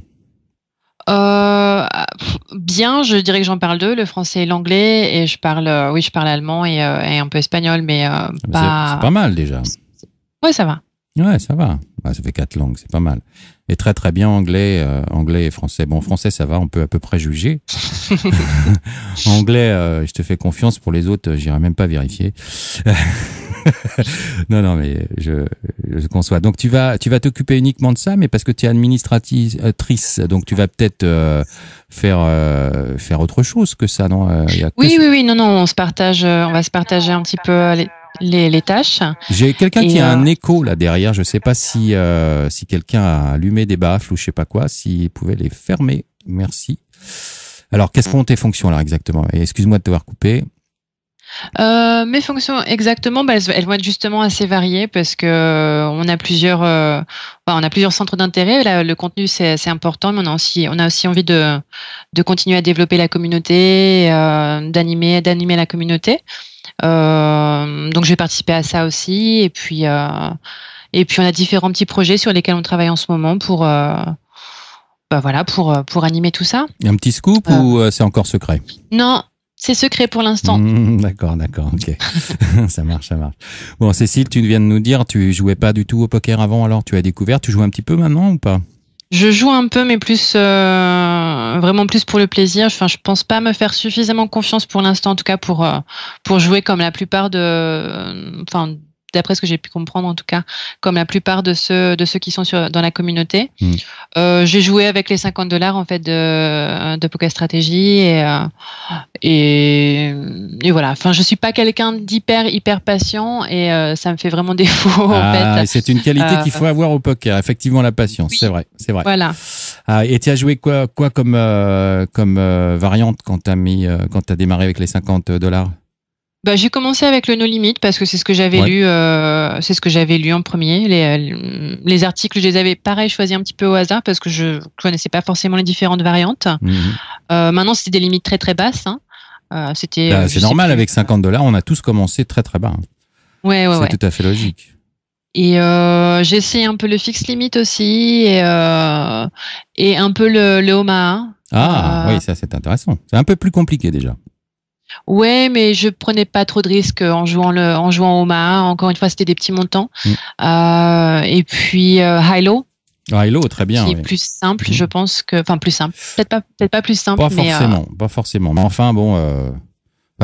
Bien, je dirais que j'en parle deux, le français et l'anglais, et je parle allemand et un peu espagnol, mais pas. C'est pas mal déjà. Ouais, ça va. Ouais, ça va. Ça fait 4 langues, c'est pas mal. Et très très bien anglais et français. Bon, français ça va, on peut à peu près juger. Anglais, je te fais confiance. Pour les autres, j'irai même pas vérifier. Non, mais je conçois. Donc tu vas t'occuper uniquement de ça, mais parce que tu es administratrice, donc tu vas peut-être faire autre chose que ça, non? Oui, non, on va se partager un petit peu les tâches. J'ai quelqu'un qui a un écho là derrière. Je sais pas si quelqu'un a allumé des baffles ou je sais pas quoi. S'il pouvait les fermer, merci. Alors, quelles sont tes fonctions là exactement? Et excuse-moi de t'avoir coupé. Mes fonctions exactement, elles vont être justement assez variées parce que on a plusieurs centres d'intérêt. Là, le contenu c'est important, mais on a aussi envie de continuer à développer la communauté, d'animer la communauté. Donc je vais participer à ça aussi, et puis on a différents petits projets sur lesquels on travaille en ce moment pour animer tout ça. Un petit scoop ou c'est encore secret? Non. C'est secret pour l'instant. D'accord, ok. Ça marche. Bon, Cécile, tu viens de nous dire, tu jouais pas du tout au poker avant, alors tu as découvert, tu joues un petit peu maintenant ou pas? Je joue un peu, mais vraiment plus pour le plaisir. Enfin, je pense pas me faire suffisamment confiance pour l'instant, en tout cas pour jouer comme la plupart d'après ce que j'ai pu comprendre en tout cas, comme la plupart de ceux qui sont dans la communauté. J'ai joué avec les $50 en fait de Poker Strategy et voilà. Enfin, je suis pas quelqu'un hyper patient et ça me fait vraiment défaut en fait. C'est une qualité qu'il faut avoir au poker, effectivement, la patience. Oui. C'est vrai. Voilà. Et tu as joué quoi comme variante quand t'as démarré avec les $50? J'ai commencé avec le No Limit parce que c'est ce que j'avais lu en premier. Les articles, je les avais pareil choisis un petit peu au hasard parce que je connaissais pas forcément les différentes variantes. Maintenant, c'était des limites très très basses. C'est normal, avec $50, on a tous commencé très très bas. C'est tout à fait logique. Et j'ai essayé un peu le Fixed Limit aussi et un peu le Omaha. Oui, ça c'est intéressant. C'est un peu plus compliqué déjà. Ouais, mais je prenais pas trop de risques en jouant au Omaha. Encore une fois, c'était des petits montants. Et puis High-Low. High-Low, très bien. Qui est plus simple, je pense plus simple. Peut-être pas plus simple. Pas forcément. Mais enfin, bon,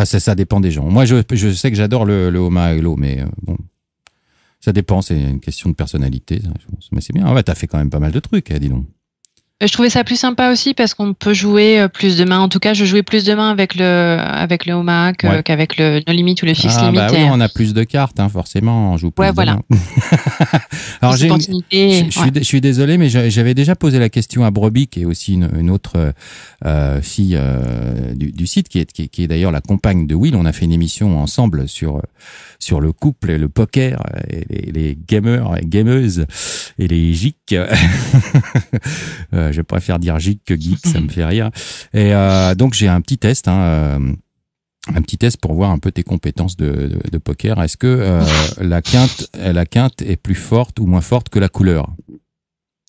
ça dépend des gens. Moi, je sais que j'adore le Omaha High-Low, mais bon, ça dépend. C'est une question de personnalité. Mais c'est bien. T'as fait quand même pas mal de trucs, dis donc. Je trouvais ça plus sympa aussi parce qu'on peut jouer plus de mains. En tout cas, je jouais plus de mains avec le Omaha qu'avec le No Limit ou le Fixed Limit. Oui, on a plus de cartes, forcément. On joue plus de mains. Alors, je suis désolé, mais j'avais déjà posé la question à Brebis, qui est aussi une autre fille du site, qui est d'ailleurs la compagne de Will. On a fait une émission ensemble sur le couple et le poker, et les gamers et gameuses et les geeks. Je préfère dire geek que geek, ça me fait rire. Et donc j'ai un petit test, un petit test pour voir un peu tes compétences de poker. Est-ce que la quinte est plus forte ou moins forte que la couleur?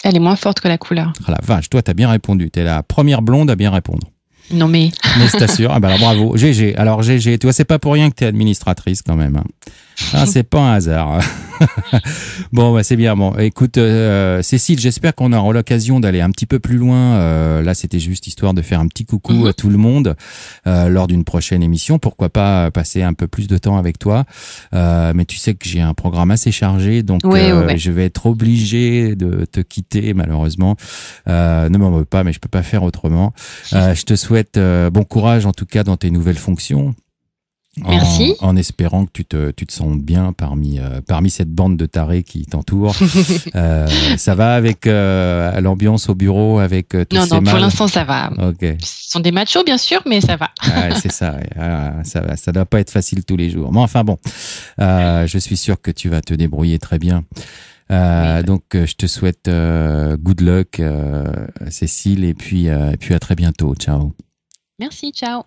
Elle est moins forte que la couleur. Ah la vache, toi t'as bien répondu. T'es la première blonde à bien répondre. Non mais. Mais je t'assure. Alors bravo. GG. Alors GG, tu vois, c'est pas pour rien que t'es administratrice quand même. Ah, c'est pas un hasard. Bon, bah, c'est bien. Bon, écoute, Cécile, j'espère qu'on aura l'occasion d'aller un petit peu plus loin. Là, c'était juste histoire de faire un petit coucou à tout le monde lors d'une prochaine émission. Pourquoi pas passer un peu plus de temps avec toi. Mais tu sais que j'ai un programme assez chargé, donc je vais être obligé de te quitter, malheureusement. Ne m'en veux pas, mais je peux pas faire autrement. Je te souhaite bon courage, en tout cas, dans tes nouvelles fonctions. Merci. En espérant que tu te sentes bien parmi cette bande de tarés qui t'entoure. Ça va avec l'ambiance au bureau, avec tous ces Non, pour mâles? l'instant ça va. Ok. Ce sont des machos bien sûr, mais ça va. C'est ça. Ouais. Ça doit pas être facile tous les jours. Mais enfin bon, je suis sûr que tu vas te débrouiller très bien. Donc je te souhaite good luck, Cécile, et puis à très bientôt. Ciao. Merci, ciao.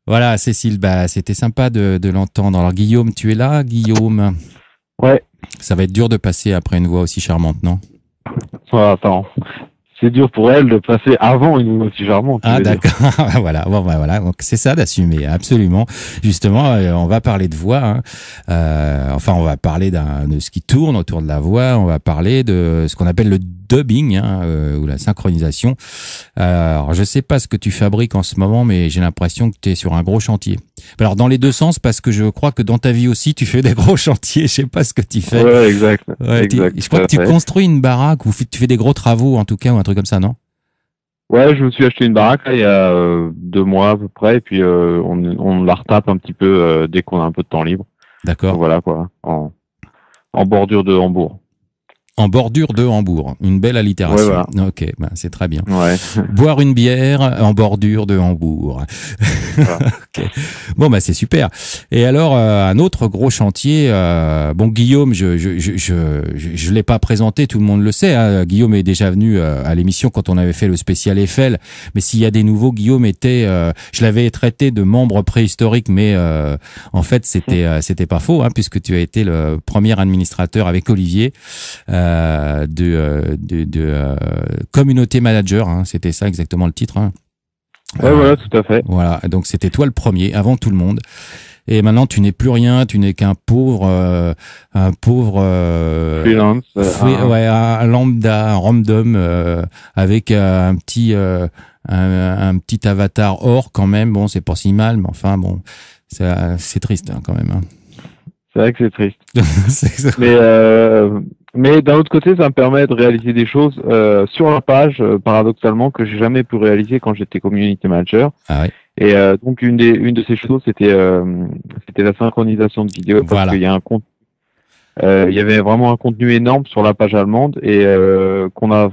Voilà, Cécile, bah, c'était sympa de l'entendre. Alors, Guillaume, tu es là, Guillaume? Ouais. Ça va être dur de passer après une voix aussi charmante, non? Attends. C'est dur pour elle de passer avant une voix aussi charmante. Ah, d'accord. Voilà. Bon, bah, voilà. Donc, c'est ça d'assumer. Absolument. Justement, on va parler de voix, hein. Enfin, on va parler de ce qui tourne autour de la voix. On va parler de ce qu'on appelle le dubbing, hein, ou la synchronisation. Alors, je sais pas ce que tu fabriques en ce moment, mais j'ai l'impression que tu es sur un gros chantier. Alors, dans les deux sens, parce que je crois que dans ta vie aussi, tu fais des gros chantiers. Je sais pas ce que tu fais. Ouais, exact. Ouais, exact. Je crois que tu construis une baraque ou tu fais des gros travaux, en tout cas, ou un truc comme ça, non? Ouais, je me suis acheté une baraque là, il y a 2 mois à peu près, et puis on la retape un petit peu dès qu'on a un peu de temps libre. D'accord. Donc, voilà quoi, en bordure de Hambourg. En bordure de Hambourg. Une belle allitération. Ouais, voilà. Ok, ben c'est très bien. Ouais. Boire une bière en bordure de Hambourg. Voilà. Ok. Bon, bah c'est super. Et alors, un autre gros chantier. Bon, Guillaume, je l'ai pas présenté, tout le monde le sait. Hein. Guillaume est déjà venu à l'émission quand on avait fait le spécial Eiffel. Mais s'il y a des nouveaux, Guillaume était. Je l'avais traité de membre préhistorique, mais en fait, c'était pas faux, hein, puisque tu as été le premier administrateur avec Olivier. De communauté manager, hein, c'était ça exactement le titre. Hein. Ouais, voilà, tout à fait. Voilà, donc c'était toi le premier, avant tout le monde. Et maintenant, tu n'es plus rien, tu n'es qu'un pauvre, Freelance. Un lambda, un random, avec un petit avatar or quand même. Bon, c'est pas si mal, mais enfin bon, c'est triste hein, quand même. Hein. C'est vrai que c'est triste. C'est Mais d'un autre côté, ça me permet de réaliser des choses sur la page, paradoxalement, que j'ai jamais pu réaliser quand j'étais community manager. Ah ouais. Et donc une de ces choses, c'était la synchronisation de vidéos, parce Voilà. qu'il y a il y avait vraiment un contenu énorme sur la page allemande et qu'on n'a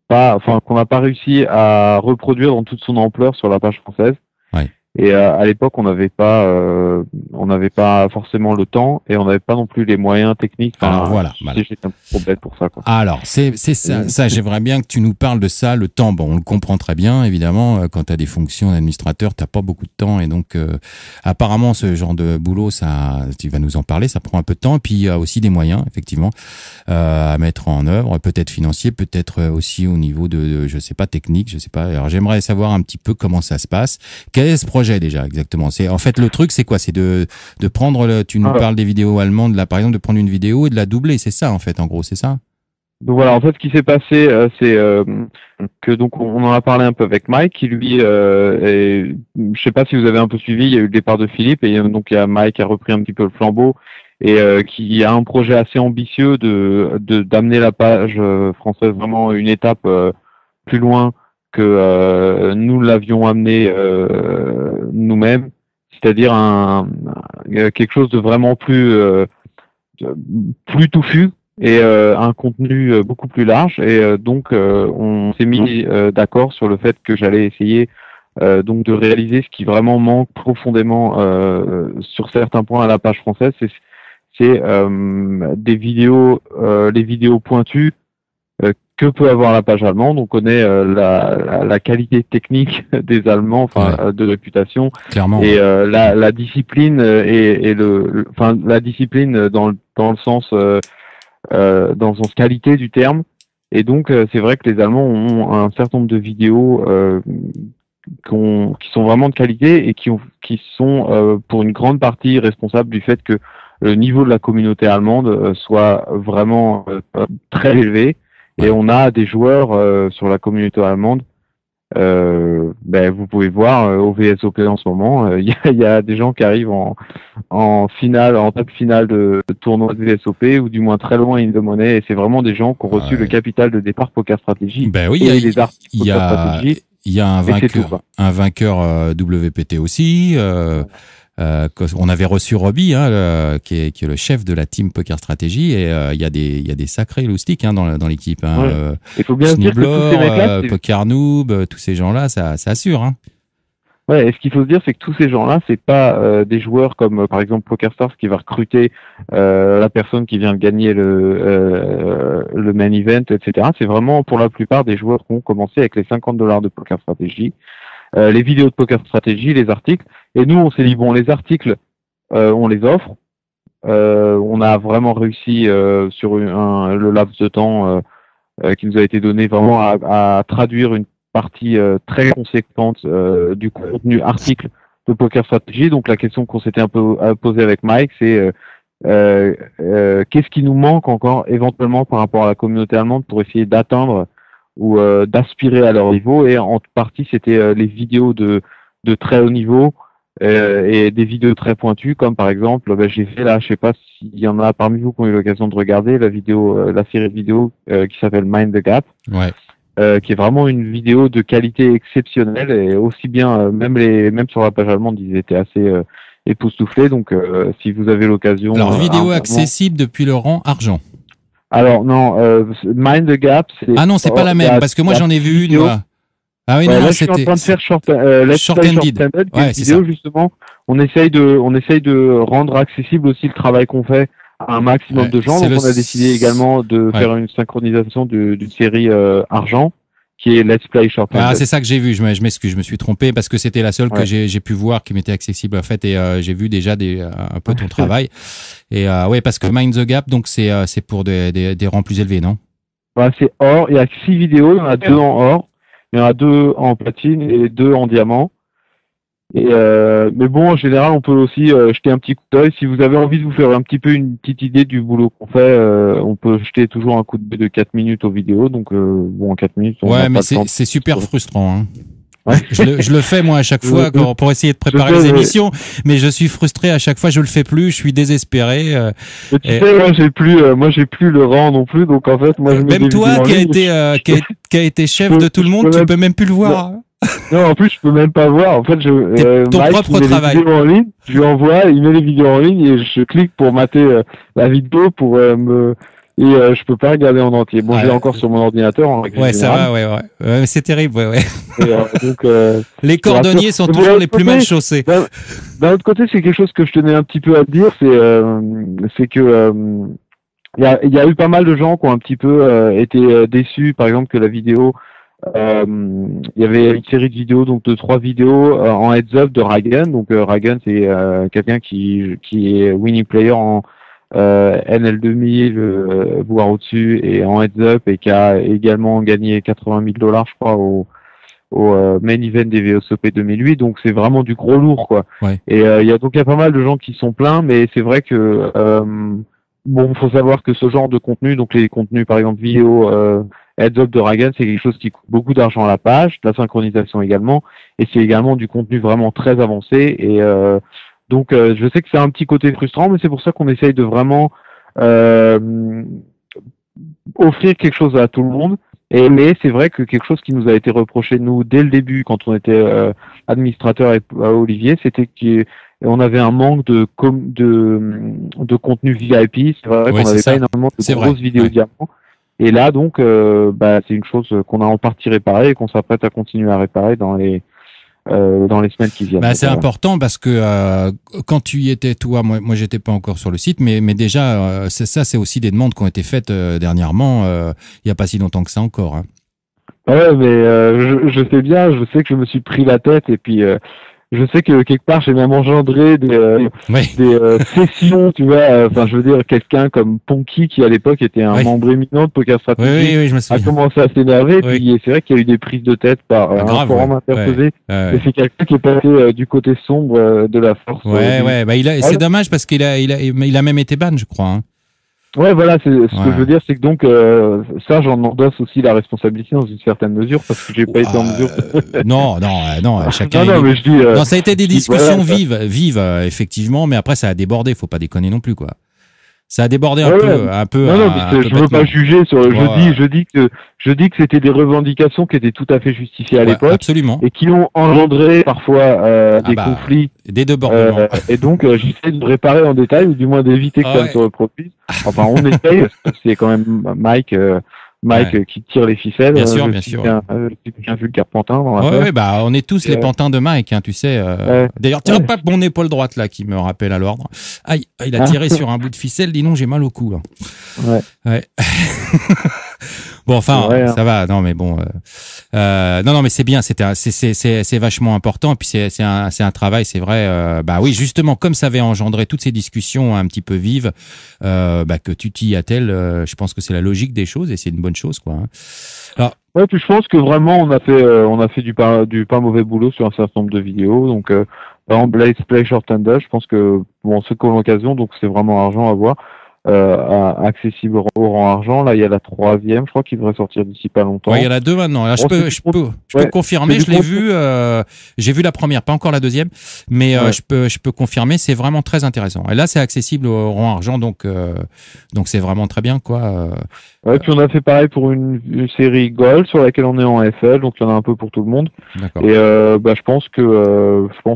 pas réussi à reproduire dans toute son ampleur sur la page française. Ouais. Et à l'époque, on n'avait pas forcément le temps et on n'avait pas non plus les moyens techniques. Alors voilà. J'étais un peu trop bête pour ça, quoi. Alors c'est ça. J'aimerais bien que tu nous parles de ça. Le temps, bon, on le comprend très bien, évidemment. Quand tu as des fonctions d'administrateur, t'as pas beaucoup de temps et donc apparemment ce genre de boulot, ça, tu vas nous en parler, ça prend un peu de temps. Et puis il y a aussi des moyens, effectivement, à mettre en œuvre, peut-être financier, peut-être aussi au niveau de je sais pas technique, je sais pas. Alors j'aimerais savoir un petit peu comment ça se passe. Quel est ce projet déjà exactement? C'est en fait le truc, c'est quoi? C'est de prendre tu nous parles des vidéos allemandes là par exemple, de prendre une vidéo et de la doubler, c'est ça en fait, en gros, c'est ça? Donc voilà, en fait, ce qui s'est passé, c'est que donc on en a parlé un peu avec Mike, qui lui, je sais pas si vous avez un peu suivi, il y a eu le départ de Philippe et donc il y a Mike qui a repris un petit peu le flambeau et qui a un projet assez ambitieux d'amener la page française vraiment une étape plus loin que nous l'avions amené nous-mêmes, c'est-à-dire quelque chose de vraiment plus touffu et un contenu beaucoup plus large. Et donc on s'est mis d'accord sur le fait que j'allais essayer donc de réaliser ce qui vraiment manque profondément sur certains points à la page française, c'est des vidéos, les vidéos pointues que peut avoir la page allemande. On connaît la qualité technique des Allemands, de réputation, Clairement. et la discipline et la discipline dans le sens qualité du terme. Et donc c'est vrai que les Allemands ont un certain nombre de vidéos qui sont vraiment de qualité et qui sont pour une grande partie responsables du fait que le niveau de la communauté allemande soit vraiment très élevé. Et on a des joueurs sur la communauté allemande. Vous pouvez voir au VSOP en ce moment, il y a des gens qui arrivent en finale, en top finale de tournoi de VSOP ou du moins très loin in the money. Et c'est vraiment des gens qui ont reçu le capital de départ Poker Strategy. Ben oui, il y a un vainqueur WPT aussi. On avait reçu Robbie, qui est le chef de la team Poker Strategy, et il y a des sacrés loustiques dans l'équipe. Il faut bien dire que tous ces mecs-là, Poker Noob, tous ces gens-là, ça assure. Hein. Ouais, et ce qu'il faut se dire, c'est que tous ces gens-là, c'est pas des joueurs comme par exemple PokerStars qui va recruter la personne qui vient de gagner le main event, etc. C'est vraiment pour la plupart des joueurs qui ont commencé avec les $50 de Poker Strategy. Les vidéos de Poker Strategy, les articles. Et nous, on s'est dit, bon, les articles, on les offre. On a vraiment réussi sur le laps de temps qui nous a été donné vraiment à traduire une partie très conséquente du contenu article de Poker Strategy. Donc la question qu'on s'était un peu posée avec Mike, c'est qu'est-ce qui nous manque encore éventuellement par rapport à la communauté allemande pour essayer d'atteindre ou d'aspirer à leur niveau, et en partie c'était les vidéos de très haut niveau et des vidéos très pointues, comme par exemple j'ai fait là, je sais pas s'il y en a parmi vous qui ont eu l'occasion de regarder la série de vidéos qui s'appelle Mind the Gap, qui est vraiment une vidéo de qualité exceptionnelle, et aussi bien même sur la page allemande ils étaient assez époustouflés, donc si vous avez l'occasion. Alors vidéo accessible depuis le rang argent. Alors non, Mind the Gap, c'est... Ah non, c'est pas la même, parce que moi j'en ai vu une. Ah oui, non, là, c'était... je suis en train de faire Short Ended, ouais, vidéo, ça. Justement, on essaye de rendre accessible aussi le travail qu'on fait à un maximum de gens. Donc on a décidé également de faire une synchronisation d'une série argent, qui est Let's Play Short Ended. Ah, c'est ça que j'ai vu, je m'excuse, je me suis trompé, parce que c'était la seule que j'ai pu voir qui m'était accessible, en fait, et j'ai vu déjà un peu ton travail. Et parce que Mind the Gap, donc c'est pour des rangs plus élevés, non? C'est or, il y a 6 vidéos, il y en a 2 en or, il y en a 2 en platine et 2 en diamant. Et mais bon, en général, on peut aussi jeter un petit coup d'œil. Si vous avez envie de vous faire un petit peu une petite idée du boulot qu'on fait, on peut jeter toujours un coup de 4 minutes aux vidéos. Donc en 4 minutes, on mais c'est super frustrant. Hein. Ouais. Je le fais moi à chaque fois pour essayer de préparer les émissions, mais je suis frustré à chaque fois, je le fais plus, je suis désespéré. Tu sais, moi j'ai plus le rang non plus, donc en fait moi je même toi qui a été chef de tout le monde, tu peux même plus le voir. Non, en plus je peux même pas voir. En fait, ton Mike, propre travail. En ligne, je lui envoie, il met les vidéos en ligne et je clique pour mater la vidéo pour et je peux pas regarder en entier. Bon, j'ai encore sur mon ordinateur. Ça va, ouais. C'est terrible, ouais. Et, donc, les cordonniers sont toujours les plus mal chaussés. D'un autre côté, c'est quelque chose que je tenais un petit peu à te dire, c'est que il y a eu pas mal de gens qui ont un petit peu été déçus, par exemple, que la vidéo, il y avait une série de vidéos, donc de 3 vidéos en heads up de Ragan. Donc Ragan, c'est quelqu'un qui est winning player en NL 2000, voire au-dessus, et en heads up, et qui a également gagné $80 000, je crois, au main event des VSOP 2008. Donc c'est vraiment du gros lourd, quoi. Ouais. Et il y a pas mal de gens qui sont pleins, mais c'est vrai que faut savoir que ce genre de contenu, donc les contenus par exemple vidéo heads up de Ragan, c'est quelque chose qui coûte beaucoup d'argent à la page, de la synchronisation également, et c'est également du contenu vraiment très avancé. Et donc je sais que c'est un petit côté frustrant, mais c'est pour ça qu'on essaye de vraiment offrir quelque chose à tout le monde. Mais c'est vrai que quelque chose qui nous a été reproché, nous, dès le début, quand on était administrateur à Olivier, c'était qu'on avait un manque de contenu VIP. C'est vrai qu'on n'avait pas énormément de grosses vidéos diamants. Et là, donc, c'est une chose qu'on a en partie réparée et qu'on s'apprête à continuer à réparer dans les semaines qui viennent. C'est important parce que quand tu y étais, toi, moi j'étais pas encore sur le site, mais déjà c'est aussi des demandes qui ont été faites dernièrement, il y a pas si longtemps que ça encore. Hein. Ouais, mais je sais bien, je sais que je me suis pris la tête, et puis je sais que quelque part j'ai même engendré des sessions, tu vois. Enfin, je veux dire, quelqu'un comme Ponky qui à l'époque était un membre éminent de Poker Strategy, oui, je me souviens. a commencé à s'énerver. Puis c'est vrai qu'il y a eu des prises de tête par un forum interposé. Et c'est quelqu'un qui est passé du côté sombre de la force. Bah c'est dommage parce qu'il a même été ban, je crois. Hein. Ouais, voilà, ce que je veux dire, c'est que donc ça, j'en endosse aussi la responsabilité dans une certaine mesure parce que j'ai pas été en mesure. Non, chacun. Non, mais je dis. Non, ça a été des discussions vives, effectivement, mais après ça a débordé. Faut pas déconner non plus, quoi. Ça a débordé un peu. Non, mais je veux pas juger sur. Je dis que c'était des revendications qui étaient tout à fait justifiées à l'époque. Absolument. Et qui ont engendré parfois des conflits. Des débordements. Et donc, j'essaie de réparer en détail, ou du moins d'éviter que ça ne se reproduise. Enfin, on essaye, parce que c'est quand même Mike qui tire les ficelles. Bien sûr. Je suis un vulgaire pantin dans la ouais, bah, on est tous les pantins de Mike, hein, tu sais. D'ailleurs, tire pas mon épaule droite, là, qui me rappelle à l'ordre. Aïe, il a tiré sur un bout de ficelle, dis donc, j'ai mal au cou, là. Ouais. Bon, enfin, ça va. Non, mais bon, non, mais c'est bien. C'est vachement important. Puis c'est un travail, c'est vrai. Bah oui, justement, comme ça avait engendré toutes ces discussions un petit peu vives, que tu t'y attelles. Je pense que c'est la logique des choses et c'est une bonne chose, quoi. Hein. Alors, ouais, puis je pense que vraiment on a fait du pas mauvais boulot sur un certain nombre de vidéos. Donc, par exemple, Blaze Play Short and Dash, je pense que ceux qui ont l'occasion, donc c'est vraiment argent à voir. Accessible au rang argent. Là, il y a la 3e, je crois, qui devrait sortir d'ici pas longtemps. Ouais, il y en a 2 maintenant. Là, je peux confirmer, je l'ai vu, j'ai vu la première, pas encore la 2e, mais je peux confirmer, c'est vraiment très intéressant. Et là, c'est accessible au rang argent, donc c'est vraiment très bien, quoi. Ouais, puis on a fait pareil pour une série Gold sur laquelle on est en FL, donc il y en a un peu pour tout le monde. D'accord. Et je pense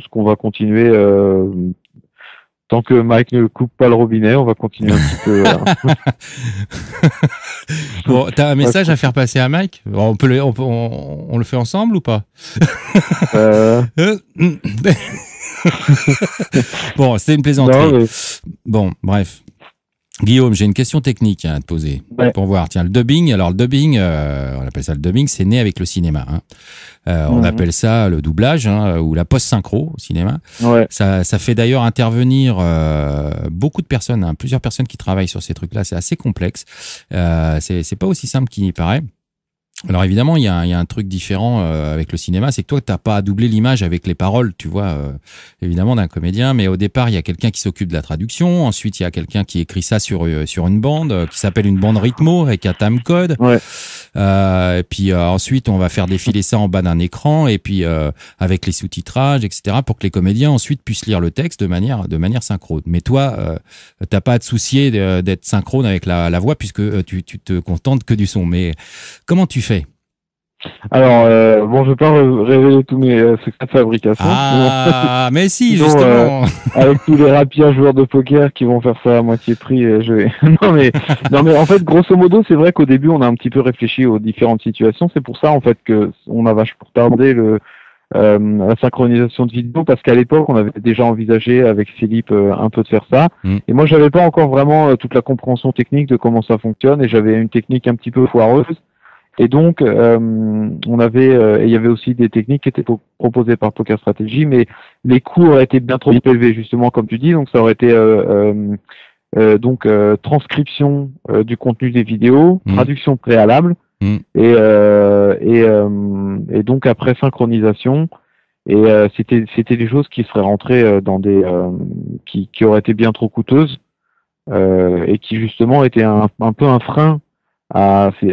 qu'on va continuer. Tant que Mike ne coupe pas le robinet, on va continuer un petit peu. Bon, t'as un message à faire passer à Mike? On le fait ensemble ou pas? Bon, c'était une plaisanterie. Non, mais... Bon, bref. Guillaume, j'ai une question technique à te poser pour voir. Tiens, le dubbing. Alors le dubbing, on appelle ça le dubbing, c'est né avec le cinéma. Hein. On appelle ça le doublage ou la post-synchro au cinéma. Ouais. Ça fait d'ailleurs intervenir beaucoup de personnes, plusieurs personnes qui travaillent sur ces trucs-là. C'est assez complexe. C'est pas aussi simple qu'il y paraît. Alors évidemment, il y a un truc différent avec le cinéma, c'est que toi, t'as pas à doubler l'image avec les paroles, tu vois, évidemment d'un comédien. Mais au départ, il y a quelqu'un qui s'occupe de la traduction. Ensuite, il y a quelqu'un qui écrit ça sur une bande qui s'appelle une bande rythmo avec un timecode. Ouais. Et puis ensuite, on va faire défiler ça en bas d'un écran et puis avec les sous-titrages, etc., pour que les comédiens ensuite puissent lire le texte de manière synchrone. Mais toi, t'as pas à te soucier d'être synchrone avec la voix puisque tu te contentes que du son. Mais comment tu fais? Alors, je vais pas révéler tous mes secrets de fabrication. Ah, mais si, sinon, justement. Avec tous les rapiers joueurs de poker qui vont faire ça à moitié prix, je vais... non mais en fait, grosso modo, c'est vrai qu'au début, on a un petit peu réfléchi aux différentes situations. C'est pour ça, en fait, que on a vachement retardé la synchronisation de vidéo parce qu'à l'époque, on avait déjà envisagé avec Philippe un peu de faire ça. Et moi, j'avais pas encore vraiment toute la compréhension technique de comment ça fonctionne et j'avais une technique un petit peu foireuse. Et donc, il y avait aussi des techniques qui étaient proposées par Poker Strategy, mais les coûts auraient été bien trop élevés, justement, comme tu dis. Donc, ça aurait été transcription du contenu des vidéos, traduction préalable, et donc après synchronisation. Et c'était des choses qui seraient rentrées dans des qui auraient été bien trop coûteuses et qui justement étaient un peu un frein à ces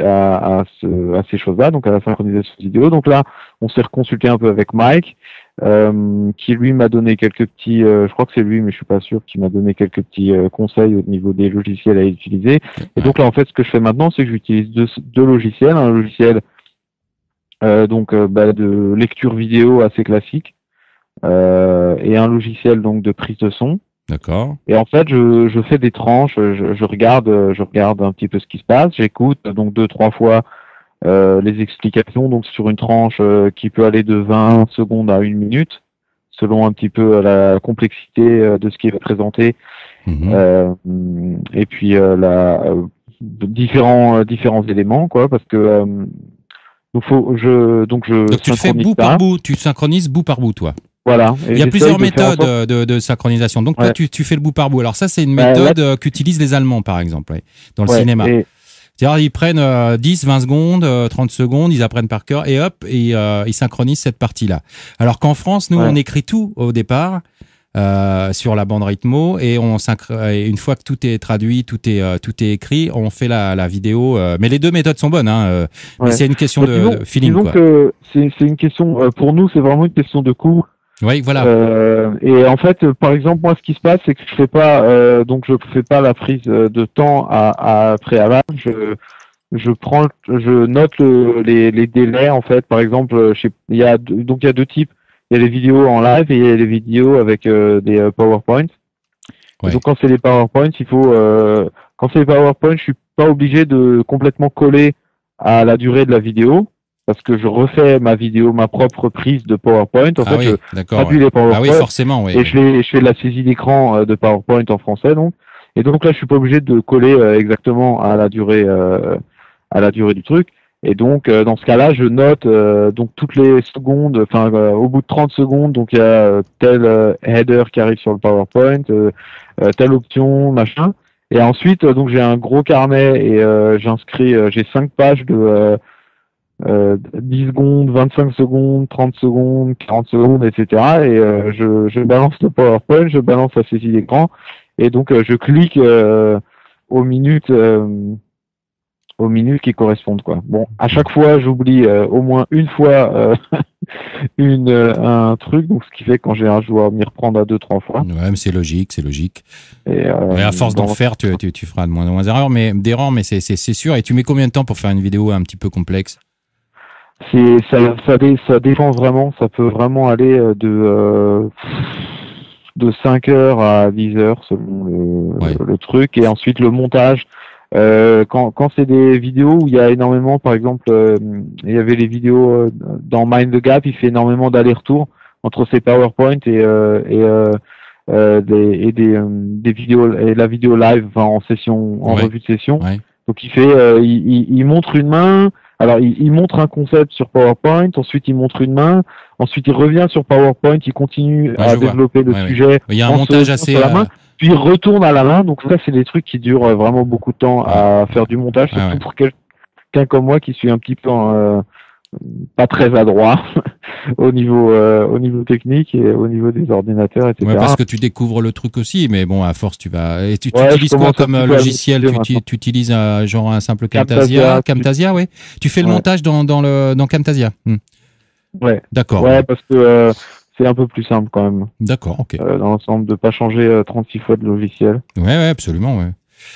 choses-là, donc à la synchronisation vidéo. Donc là, on s'est reconsulté un peu avec Mike, qui lui m'a donné quelques petits, je crois que c'est lui, mais je suis pas sûr, qui m'a donné quelques petits conseils au niveau des logiciels à utiliser. Et donc là, en fait, ce que je fais maintenant, c'est que j'utilise deux logiciels, un logiciel de lecture vidéo assez classique, et un logiciel donc de prise de son. D'accord. Et en fait, je fais des tranches, je regarde un petit peu ce qui se passe, j'écoute donc 2-3 fois les explications, donc sur une tranche qui peut aller de 20 secondes à 1 minute, selon un petit peu la complexité de ce qui est présenté, et puis différents éléments, quoi, parce que donc tu le fais bout par bout, tu synchronises bout par bout, toi. Voilà. Et Il y a j'essaye plusieurs de faire en méthodes sorte- de synchronisation. Donc toi, Ouais. tu fais le bout par bout. Alors ça, c'est une Ouais, méthode qu'utilisent les Allemands, par exemple, ouais, dans le Ouais, cinéma. et- C'est-à-dire, ils prennent 10, 20 secondes, 30 secondes, ils apprennent par cœur et hop, ils synchronisent cette partie-là. Alors qu'en France, nous, Ouais. on écrit tout au départ sur la bande rythmo et et une fois que tout est traduit, tout est écrit, on fait la vidéo. Mais les deux méthodes sont bonnes, hein, mais Ouais. c'est une question Bah, de feeling, disons quoi. que c'est une question, pour nous, c'est vraiment une question de coût. Oui, voilà. Et en fait, par exemple, moi, ce qui se passe, c'est que je fais pas, donc je fais pas la prise de temps à préalable. Je note les délais, en fait. Par exemple, il y a deux types. Il y a les vidéos en live et il y a les vidéos avec des PowerPoint. Ouais. Et donc quand c'est les PowerPoint, quand c'est les PowerPoint, je suis pas obligé de complètement coller à la durée de la vidéo parce que je refais ma propre prise de PowerPoint. En Ah fait, oui, je d'accord. traduis Ouais. les PowerPoint Ah oui, forcément, oui. et je fais de la saisie d'écran de PowerPoint en français, donc. Et donc là, je suis pas obligé de coller exactement à la durée du truc. Et donc, dans ce cas-là, je note donc toutes les secondes, enfin au bout de 30 secondes, donc il y a tel header qui arrive sur le PowerPoint, telle option, machin. Et ensuite, donc j'ai un gros carnet et j'inscris, j'ai 5 pages de 10 secondes, 25 secondes, 30 secondes, 40 secondes, etc. Et je balance le PowerPoint, je balance la saisie d'écran, et donc je clique aux minutes. Aux minutes qui correspondent, quoi. Bon, à chaque fois, j'oublie au moins une fois un truc, donc ce qui fait qu'en général, je dois m'y reprendre à 2-3 fois. Ouais, mais c'est logique, c'est logique. Et, Ouais, à force d'en bon, faire, tu feras de moins en moins d'erreurs, mais c'est sûr. Et tu mets combien de temps pour faire une vidéo un petit peu complexe? ça dépend vraiment, ça peut vraiment aller de 5 heures à 10 heures selon le truc, et ensuite le montage. Quand c'est des vidéos où il y a énormément, par exemple, il y avait les vidéos dans Mind the Gap, il fait énormément d'allers-retours entre ses PowerPoint des vidéos et la vidéo live, enfin, en session, en Ouais. revue de session. Ouais. Donc il montre une main. Alors il montre un concept sur PowerPoint, ensuite il montre une main, ensuite il revient sur PowerPoint, il continue à je vois. développer le Ouais, sujet. Il y a un en se montage basant assez. sur la main. Puis il retourne à la main, donc ça c'est des trucs qui durent vraiment beaucoup de temps à faire du montage, Ah, surtout ouais. pour quelqu'un comme moi qui suis un petit peu pas très adroit au niveau technique et au niveau des ordinateurs, etc. Ouais, parce que tu découvres le truc aussi, mais bon, à force, tu vas. Et tu Ouais, utilises je quoi commence un comme petit peu à logiciel? l'utiliser Tu utilises genre un simple Camtasia. Camtasia, ouais. Tu fais le Ouais. montage dans Camtasia. Ouais. D'accord. Ouais, parce que c'est un peu plus simple quand même D'accord, ok. dans l'ensemble de pas changer 36 fois de logiciel. Ouais, absolument, ouais.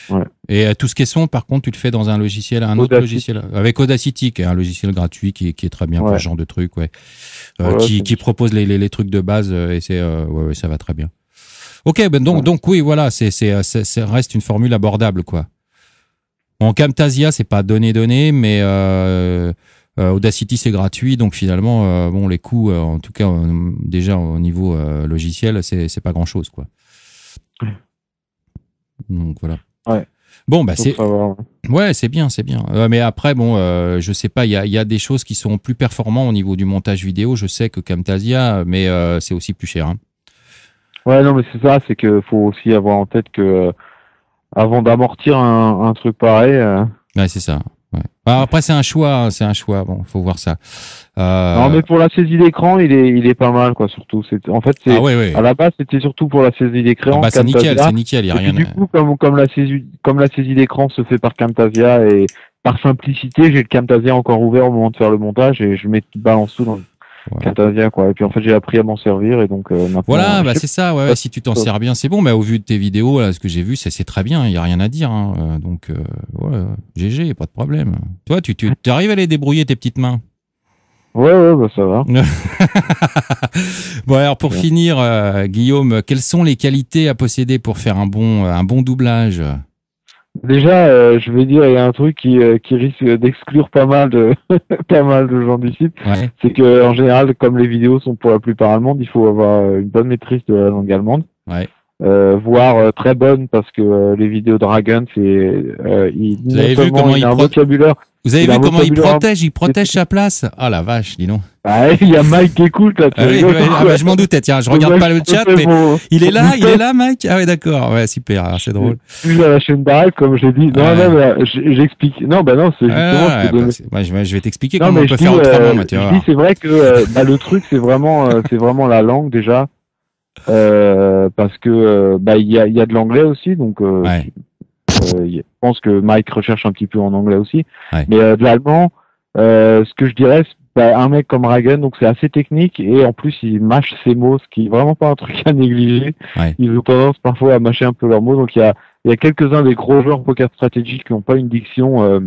Ouais. Et tout ce qui est son, par contre, tu le fais dans un logiciel, un autre Audacity. logiciel, avec Audacity, qui est un logiciel gratuit qui est très bien pour Ouais. ce genre de truc, ouais. Ouais, qui propose les trucs de base et c'est ouais, ça va très bien. Ok, ben donc oui, voilà, c'est reste une formule abordable, quoi. En Camtasia, c'est pas donné, mais Audacity c'est gratuit, donc finalement, bon, les coûts, en tout cas, déjà au niveau logiciel, c'est pas grand chose, quoi. Donc voilà. Ouais. Bon, bah Donc, c'est ça va. ouais, c'est bien. Mais après, bon, je sais pas, il y a des choses qui sont plus performantes au niveau du montage vidéo. Je sais que Camtasia, mais c'est aussi plus cher. Hein. Ouais, non, mais c'est ça, c'est que faut aussi avoir en tête que avant d'amortir un truc pareil. Ouais, c'est ça. Ouais. Alors après, c'est un choix. Bon, faut voir ça. Non, mais pour la saisie d'écran, il est pas mal, quoi, surtout. En fait, Ah ouais. à la base, c'était surtout pour la saisie d'écran. Ah bah, c'est nickel, il y a Et rien. puis, du coup, comme la saisie d'écran se fait par Camtasia et par simplicité, j'ai le Camtasia encore ouvert au moment de faire le montage et je balance tout dans Camtasia, quoi. Et puis en fait, j'ai appris à m'en servir et donc maintenant. Voilà, bah c'est ça. Ouais, si tu t'en sers bien, c'est bon. Mais au vu de tes vidéos, là, ce que j'ai vu, c'est très bien. Il y a rien à dire. Hein. Donc, ouais, GG, pas de problème. Toi, tu arrives à les débrouiller tes petites mains. Ouais, bah ça va. Bon, alors pour finir, Guillaume, quelles sont les qualités à posséder pour faire un bon doublage? Déjà, je vais dire, il y a un truc qui risque d'exclure pas mal de gens du site. Ouais. C'est que en général, comme les vidéos sont pour la plupart allemandes, il faut avoir une bonne maîtrise de la langue allemande. Ouais. Voire très bonne, parce que les vidéos Dragon, Vous avez vu comment il a un vocabulaire. Vous avez Il a vu un comment vocabulaire- il protège sa place? Ah la vache, dis donc. Ah, il y a Mike qui écoute, là. tu Ah, oui, rigoles, ouais, quoi. ah bah, je m'en doutais, tiens, je regarde pas le chat, mais il est Bon, là, Mike? Ah ouais, d'accord, ouais, super, alors, c'est drôle. Plus à la chaîne d'arrêt, comme j'ai dit. Non, Ouais. non, mais j'explique. Non, bah non, c'est justement Ah, ce que ouais, donne- bah, je vais t'expliquer Non, comment mais on peut je faire dis, autrement, moi, tu je vas dis, voir. c'est vrai que bah, le truc, c'est vraiment la langue déjà, parce que bah il y a de l'anglais aussi, donc Ouais. je pense que Mike recherche un petit peu en anglais aussi, Ouais. mais de l'allemand, ce que je dirais, c'est, bah, un mec comme Ragen, donc c'est assez technique et en plus il mâche ses mots, ce qui est vraiment pas un truc à négliger. Ouais. Ils ont tendance parfois à mâcher un peu leurs mots, donc il y a quelques-uns des gros joueurs poker stratégiques qui n'ont pas une diction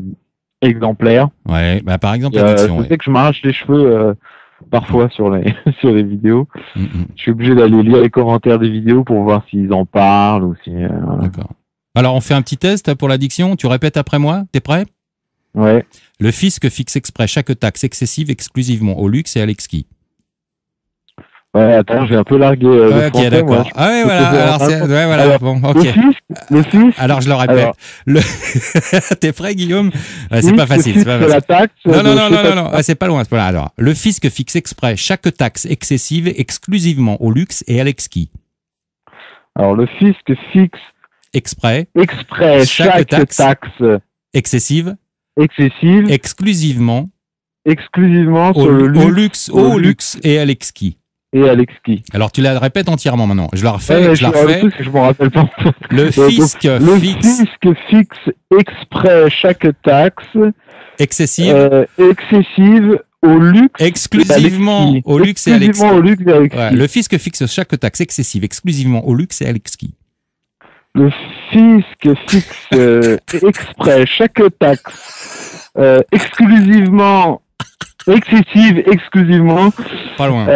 exemplaire. Ouais, bah, par exemple, Et, l'addiction, je ouais. sais que je m'arrache les cheveux parfois sur les sur les vidéos. Mm, Je suis obligé d'aller lire les commentaires des vidéos pour voir s'ils en parlent ou si. D'accord. Alors, on fait un petit test pour l'addiction. Tu répètes après moi. T'es prêt? Ouais. Le fisc fixe exprès chaque taxe excessive exclusivement au luxe et à l'exquis. Ouais, attends, j'ai un peu largué le Ouais, ok, français, d'accord. moi. Ah ouais, Je voilà. peux faire Alors, un c'est, peu. ouais, voilà. Alors, Bon, Le ok. fisc. Alors, je le répète. Alors, Le... T'es prêt, Guillaume? Ouais, c'est fisc, pas facile. C'est pas c'est facile. la taxe. Non, non, de non, je sais non, pas non, non. quoi. Ah, c'est pas loin, c'est pas loin. Alors, le fisc fixe exprès chaque taxe excessive exclusivement au luxe et à l'exquis. Alors, le fisc fixe Exprès, exprès Chaque chaque taxe. taxe excessive, excessive exclusivement exclusivement au, sur le au luxe luxe, au luxe et à l'exquis. et à l'exquis. Alors, tu la répètes entièrement maintenant. Je la refais, Ouais, mais je la le refais. truc, c'est que je m'en rappelle pas. Le donc, fisc Le fixe fisc fixe exprès chaque taxe excessive excessive au luxe exclusivement et à l'exquis. au luxe et à l'exquis. Exclusivement au luxe et à l'exquis. Ouais, le fisc fixe chaque taxe excessive exclusivement au luxe et à l'exquis. Le fisc fixe exprès chaque taxe exclusivement excessive exclusivement Pas loin.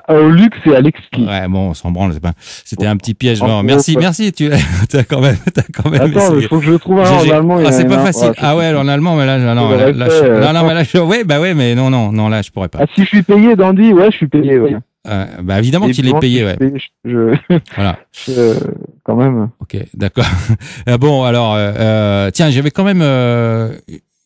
au luxe et à l'exquis. Ouais, bon, on s'en branle, c'est pas. C'était un petit piège. En Bon, gros, merci, quoi. merci. Tu t'as quand même Attends, essayé. il faut que je trouve un GG. en allemand. il y Ah, en c'est a pas un. facile. Ah ouais, en allemand, mais là, non, Je là, l'aurais fait, non, mais là, ouais, bah ouais, mais non, là, je pourrais pas. Ah, si je suis payé, Dandy, ouais, je suis payé, ouais. Bah évidemment qu'il est Évidemment, payé, si ouais. je suis payé, Voilà. quand même. Ok, d'accord. Bon, alors, tiens, j'avais quand même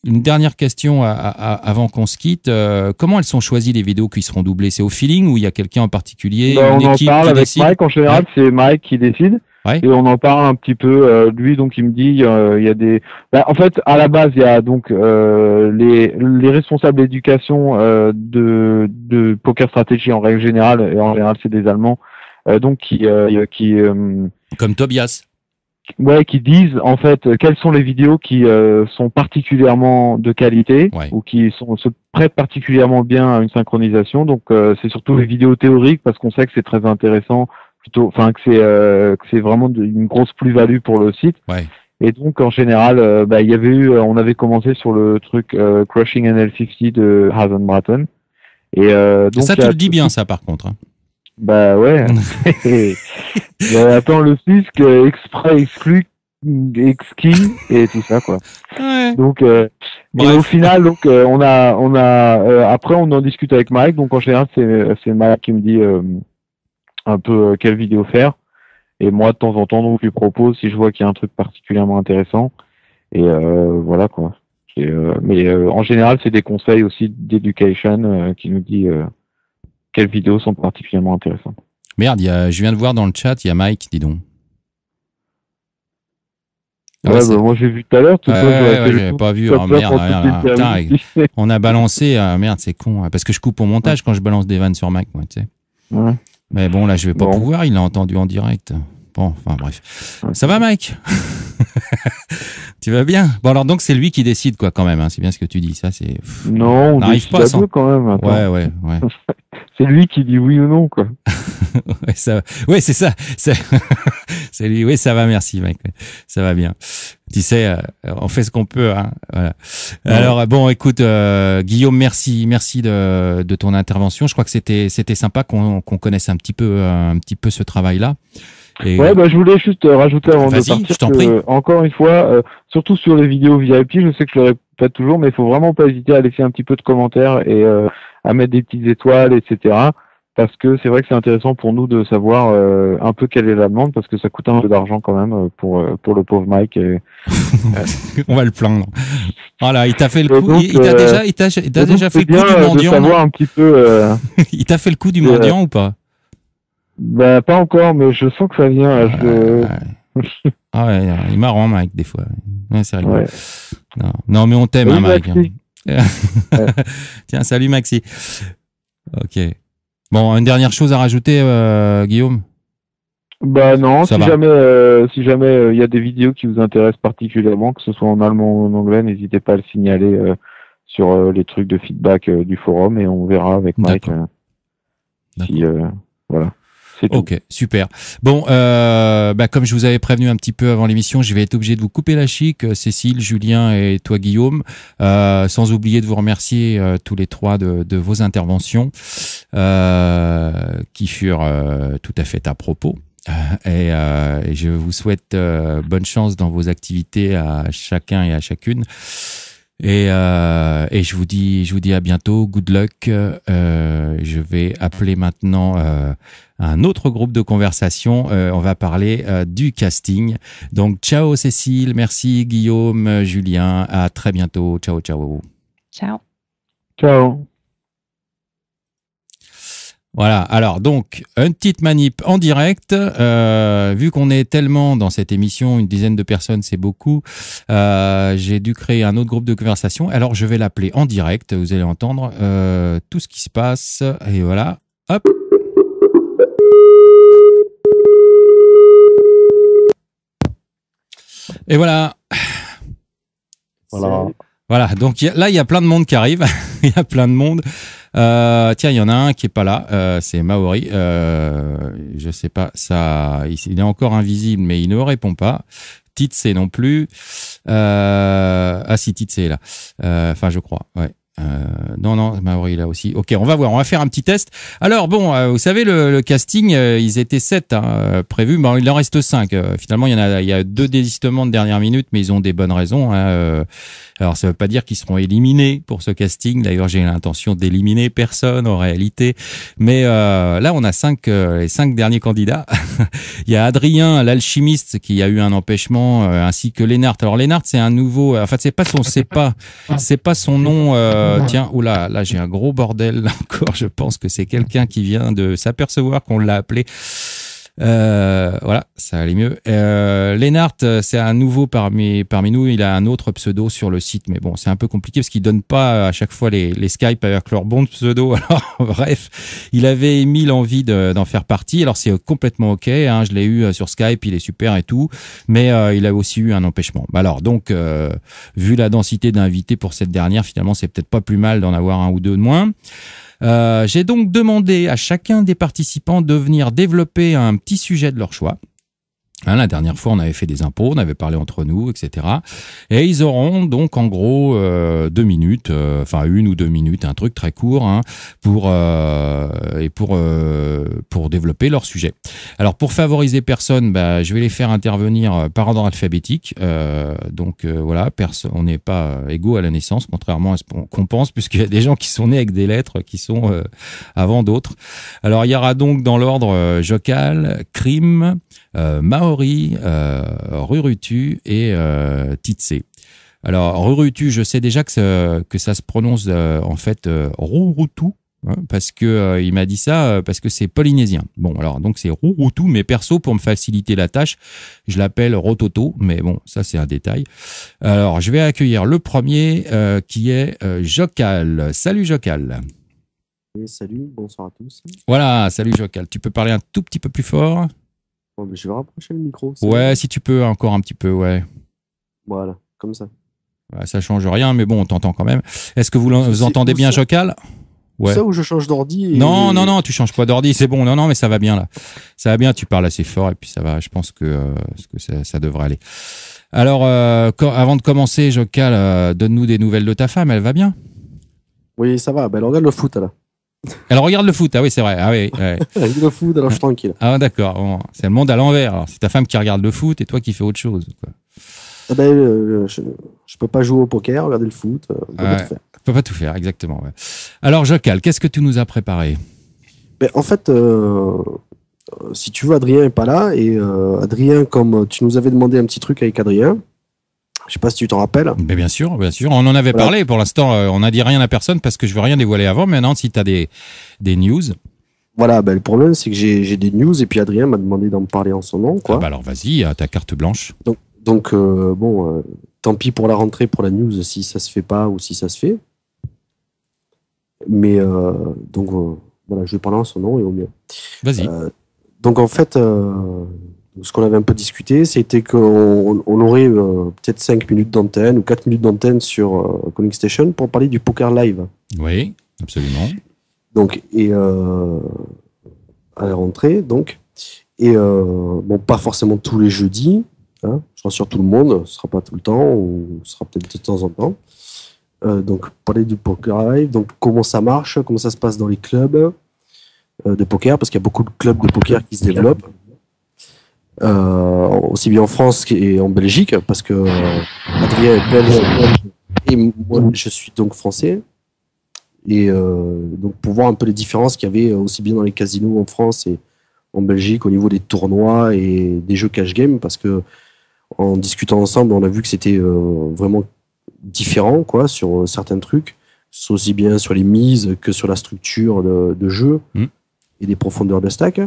une dernière question avant qu'on se quitte. Comment elles sont choisies les vidéos qui seront doublées? C'est au feeling ou il y a quelqu'un en particulier, Bah, une on en équipe parle qui avec décide? Mike, en général, c'est Mike qui décide. Ouais. Et on en parle un petit peu. Lui, donc, il me dit, il y a des. Bah, en fait, à la base, il y a donc les responsables d'éducation de Poker Strategy en règle générale, et en général, c'est des Allemands, donc qui Comme Tobias. ouais, qui disent en fait quelles sont les vidéos qui sont particulièrement de qualité Ouais. ou qui se prêtent particulièrement bien à une synchronisation. Donc c'est surtout les vidéos théoriques parce qu'on sait que c'est très intéressant, plutôt, enfin que c'est vraiment une grosse plus-value pour le site. Ouais. Et donc en général, bah, il y avait on avait commencé sur le truc Crushing NL50 de Hazen Bratton. Et donc Ça, il tu y a le dis bien, ça, par contre. Hein. bah ouais. Attends, le fisc exprès exclu exquis et tout ça quoi. Ouais. Donc et Bref. au final donc on a après on en discute avec Mike, donc en général c'est Mike qui me dit un peu quelle vidéo faire, et moi de temps en temps donc je lui propose si je vois qu'il y a un truc particulièrement intéressant, et voilà quoi. Mais en général c'est des conseils aussi d'education qui nous dit quelles vidéos sont particulièrement intéressantes. Merde, je viens de voir dans le chat, il y a Mike, dis donc. Ah Ouais, ouais, c'est- bah, moi j'ai vu tout à l'heure, tout ça, j'aurais fait le j'avais tour pas vu. comme Oh, ça merde, pour merde, toutes les putain, périodes. on a balancé. Merde, c'est con. Parce que je coupe au montage quand je balance des vannes sur Mike, moi, tu sais. Ouais. Mais bon, là, je vais pas Bon. pouvoir. Il l'a entendu en direct. Bon, enfin bref. Ouais. Ça va, Mike? Tu vas bien? Bon, alors donc c'est lui qui décide, quoi, quand même. Hein. C'est bien ce que tu dis. Ça, c'est. Non, on n'arrive décide pas à sans- deux quand même. Attends. Ouais. C'est lui qui dit oui ou non, quoi. Ouais, ça... ouais, c'est ça. C'est lui. Oui, ça va. Merci, Mike. Ouais. Ça va bien. Tu sais, on fait ce qu'on peut. Hein. Voilà. Ouais. Alors bon, écoute, Guillaume, merci de ton intervention. Je crois que c'était sympa qu'on connaisse un petit peu ce travail-là. Et Ouais, bah, je voulais juste rajouter avant de Vas-y, partir je t'en que, prie. encore une fois, surtout sur les vidéos VIP, je sais que je le répète toujours, mais il faut vraiment pas hésiter à laisser un petit peu de commentaires et à mettre des petites étoiles, etc. parce que c'est vrai que c'est intéressant pour nous de savoir un peu quelle est la demande, parce que ça coûte un peu d'argent quand même pour le pauvre Mike. Et, On va le plaindre. Voilà, il t'a fait le Et coup. donc, Il t'a déjà fait c'est le coup bien du de mendiant. savoir Non un petit peu. Il t'a fait le coup du mendiant ou pas? Bah, pas encore, mais je sens que ça vient. Ah ouais, il est marrant, Mike, des fois. Ouais, c'est rigolo. Ouais. Non, mais on t'aime, Salut, hein, Mike. Maxi. Tiens, salut, Maxi. Ok. Bon, une dernière chose à rajouter, Guillaume? Bah non, Ça si va. jamais il y a des vidéos qui vous intéressent particulièrement, que ce soit en allemand ou en anglais, n'hésitez pas à le signaler sur les trucs de feedback du forum et on verra avec Mike. Si, voilà. C'est tout. Ok, super. Bon, comme je vous avais prévenu un petit peu avant l'émission, je vais être obligé de vous couper la chic, Cécile, Julien et toi, Guillaume, sans oublier de vous remercier tous les trois de vos interventions qui furent tout à fait à propos. Et je vous souhaite bonne chance dans vos activités à chacun et à chacune. Et je vous dis à bientôt. Good luck. Je vais appeler maintenant un autre groupe de conversation. On va parler du casting. Donc, ciao Cécile, merci Guillaume, Julien. À très bientôt. Ciao, ciao. Ciao. Ciao. Voilà, alors donc, une petite manip en direct, vu qu'on est tellement dans cette émission, une dizaine de personnes, c'est beaucoup, j'ai dû créer un autre groupe de conversation, alors je vais l'appeler en direct, vous allez entendre tout ce qui se passe, et voilà, hop. Et voilà. Voilà, donc là, il y a plein de monde qui arrive, il y a plein de monde. Tiens, il y en a un qui est pas là, c'est Maori. Je sais pas, il est encore invisible, mais il ne répond pas. Titse non plus. Ah si, Titse est là. Enfin, je crois. Ouais. Non, Maori là aussi. Ok, on va voir, on va faire un petit test. Alors bon, vous savez le casting, ils étaient 7 prévus, bon, il en reste 5. Finalement, il y a 2 désistements de dernière minute, mais ils ont des bonnes raisons. Alors ça veut pas dire qu'ils seront éliminés pour ce casting. D'ailleurs, j'ai l'intention d'éliminer personne en réalité. Mais là, on a les 5 derniers candidats. Il y a Adrien, l'alchimiste, qui a eu un empêchement, ainsi que Lennart. Alors Lennart, c'est un nouveau. En fait, c'est pas son nom. Tiens, oula, là j'ai un gros bordel là encore. Je pense que c'est quelqu'un qui vient de s'apercevoir qu'on l'a appelé. Voilà, ça allait mieux. Lennart, c'est un nouveau parmi nous. Il a un autre pseudo sur le site, mais bon, c'est un peu compliqué parce qu'ils donnent pas à chaque fois les Skype avec leur bon pseudo. Alors, bref, il avait émis l'envie d'en faire partie. Alors, c'est complètement ok. Hein, je l'ai eu sur Skype, il est super et tout, mais il a aussi eu un empêchement. Alors, donc, vu la densité d'invités pour cette dernière, finalement, c'est peut-être pas plus mal d'en avoir un ou deux de moins. J'ai donc demandé à chacun des participants de venir développer un petit sujet de leur choix. Hein, la dernière fois, on avait fait des impôts, on avait parlé entre nous, etc. Et ils auront donc en gros 2 minutes, enfin 1 ou 2 minutes, un truc très court, hein, pour développer leur sujet. Alors pour favoriser personne, je vais les faire intervenir par ordre alphabétique. Voilà, on n'est pas égaux à la naissance, contrairement à ce qu'on pense, puisqu'il y a des gens qui sont nés avec des lettres qui sont avant d'autres. Alors il y aura donc dans l'ordre Jokal, Krim, Maori, Rurutu et Titse. Alors Rurutu, je sais déjà que ça se prononce en fait Rurutu, hein, parce que il m'a dit ça parce que c'est polynésien. Bon, alors donc c'est Rurutu, mais perso pour me faciliter la tâche, je l'appelle Rototo, mais bon, ça c'est un détail. Alors je vais accueillir le premier qui est Jokal. Salut Jokal. Et salut, bonsoir à tous. Voilà, salut Jokal. Tu peux parler un tout petit peu plus fort? Bon, je vais rapprocher le micro. Ouais, bien. si tu peux, encore un petit peu, ouais. Voilà, comme ça. Ouais, ça change rien, mais bon, on t'entend quand même. Est-ce que vous entendez bien, Jokal? Ouais. Ça où je change d'ordi et... Non, tu changes pas d'ordi, c'est bon. Non, mais ça va bien là. Ça va bien, tu parles assez fort et puis ça va. Je pense que ça devrait aller. Alors, avant de commencer, Jokal, donne-nous des nouvelles de ta femme. Elle va bien? Oui, ça va. Elle regarde le foot là. Elle regarde le foot, ah oui, c'est vrai. Ah oui, ouais. Elle regarde le foot, alors je suis tranquille. Ah d'accord, bon, c'est le monde à l'envers. Alors, c'est ta femme qui regarde le foot et toi qui fais autre chose, quoi. Je peux pas jouer au poker, regarder le foot, on peut pas tout faire. On peut pas tout faire, exactement. Ouais. Alors Jokal, qu'est-ce que tu nous as préparé? Mais en fait, si tu veux, Adrien est pas là. Et Adrien, comme tu nous avais demandé un petit truc avec Adrien, je sais pas si tu t'en rappelles. Mais bien sûr, bien sûr. On en avait Voilà. parlé. Pour l'instant, on n'a dit rien à personne parce que je veux rien dévoiler avant. Maintenant, si tu as des news, Voilà, ben, le problème, c'est que j'ai des news et puis Adrien m'a demandé d'en parler en son nom, quoi. ah bah alors vas-y, à ta carte blanche. Donc, bon, tant pis pour la rentrée, pour la news, si ça se fait pas ou si ça se fait. Mais donc, voilà, je vais parler en son nom et au mieux. Vas-y. Donc, en fait, ce qu'on avait un peu discuté, c'était qu'on aurait peut-être 5 minutes d'antenne ou 4 minutes d'antenne sur Calling Station pour parler du poker live. Oui, absolument. Donc, et à la rentrée, donc. Et bon, pas forcément tous les jeudis, hein, je rassure tout le monde, ce sera pas tout le temps, ou ce sera peut-être de temps en temps. Donc, parler du poker live, donc comment ça marche, comment ça se passe dans les clubs de poker, parce qu'il y a beaucoup de clubs de poker qui se développent, aussi bien en France qu'en Belgique, parce que Adrien est belge et moi je suis donc français. Et donc pour voir un peu les différences qu'il y avait aussi bien dans les casinos en France et en Belgique au niveau des tournois et des jeux cash game, parce que en discutant ensemble, on a vu que c'était vraiment différent, quoi, sur certains trucs, aussi bien sur les mises que sur la structure de jeu et des profondeurs de stack.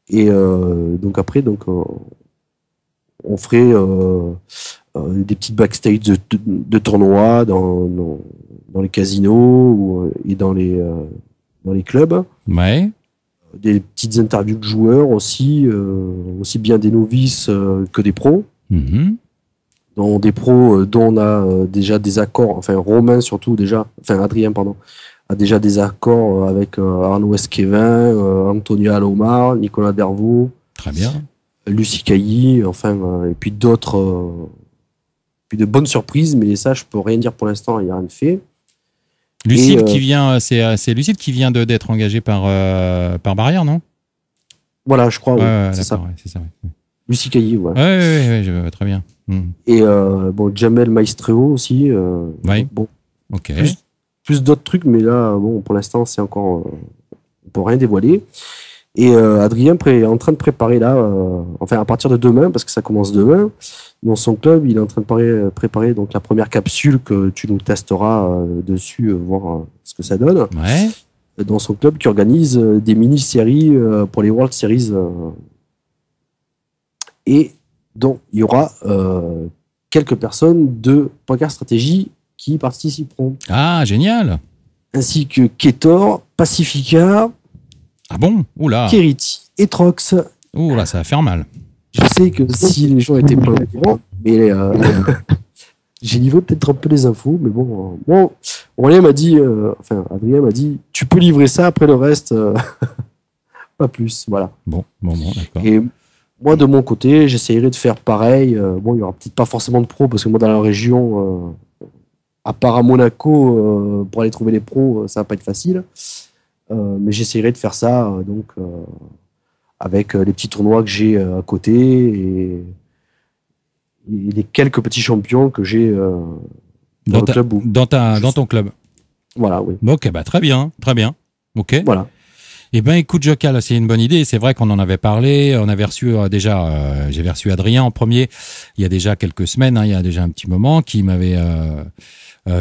Et donc après, on ferait des petites backstage de tournois dans les casinos et dans les clubs. Ouais. Des petites interviews de joueurs aussi, aussi bien des novices que des pros. Mhm. Dont des pros dont on a déjà des accords, enfin Romain surtout déjà, enfin Adrien pardon, a déjà des accords avec Arnaud Esquivin, Antonio Alomar, Nicolas Dervaux, Très bien. Lucie Cailly, enfin et puis d'autres, puis de bonnes surprises, mais ça je peux rien dire pour l'instant, il n'y a rien de fait. Lucille qui vient, c'est Lucille qui vient d'être engagée par Barrière, non? Voilà, je crois, Ouais, c'est ça. d'accord, ouais, c'est ça. Ouais, Lucie Cailly, ouais. ouais, je vois très bien. Et bon, Jamel Maestreo aussi. Ouais. Bon, Ok. plus d'autres trucs, mais là, bon, pour l'instant, c'est encore, on peut rien dévoiler. Et Adrien est en train de préparer là, enfin à partir de demain, parce que ça commence demain, dans son club, il est en train de préparer donc la première capsule que tu nous testeras dessus, voir ce que ça donne. Ouais. Dans son club qui organise des mini-séries pour les World Series. Et dont il y aura quelques personnes de Poker Stratégie qui participeront. Ah, génial. Ainsi que Ketor, Pacifica, Ah bon? Oula. Keriti et Trox. Oula, ça va faire mal. Je sais que si les gens étaient pas au courant, mais j'ai livré peut-être un peu les infos, mais bon, Aurélien m'a dit, enfin Adrien m'a dit, tu peux livrer ça, après le reste, pas plus, voilà. Bon, d'accord. Et moi, de mon côté, j'essayerai de faire pareil. Bon, il y aura peut-être pas forcément de pros, parce que moi, dans la région, à part à Monaco, pour aller trouver les pros, ça va pas être facile. Mais j'essayerai de faire ça, donc, avec les petits tournois que j'ai à côté et les quelques petits champions que j'ai dans le club. Dans ton club. Voilà, oui. Ok, bah très bien. Ok. Voilà. Eh ben, écoute, Jocal, c'est une bonne idée. C'est vrai qu'on en avait parlé. On avait reçu j'avais reçu Adrien en premier il y a déjà quelques semaines, il y a déjà un petit moment, qui m'avait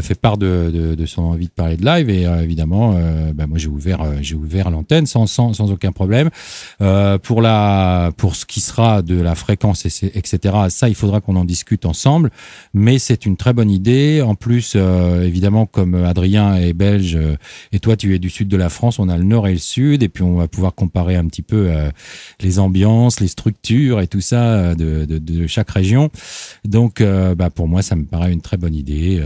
fait part de son envie de parler de live. Et évidemment, moi j'ai ouvert l'antenne sans aucun problème. Pour ce qui sera de la fréquence, etc. Ça, il faudra qu'on en discute ensemble. Mais c'est une très bonne idée. En plus, évidemment, comme Adrien est belge et toi tu es du sud de la France, on a le nord et le sud, et puis on va pouvoir comparer un petit peu les ambiances, les structures et tout ça de chaque région. Donc, pour moi, ça me paraît une très bonne idée.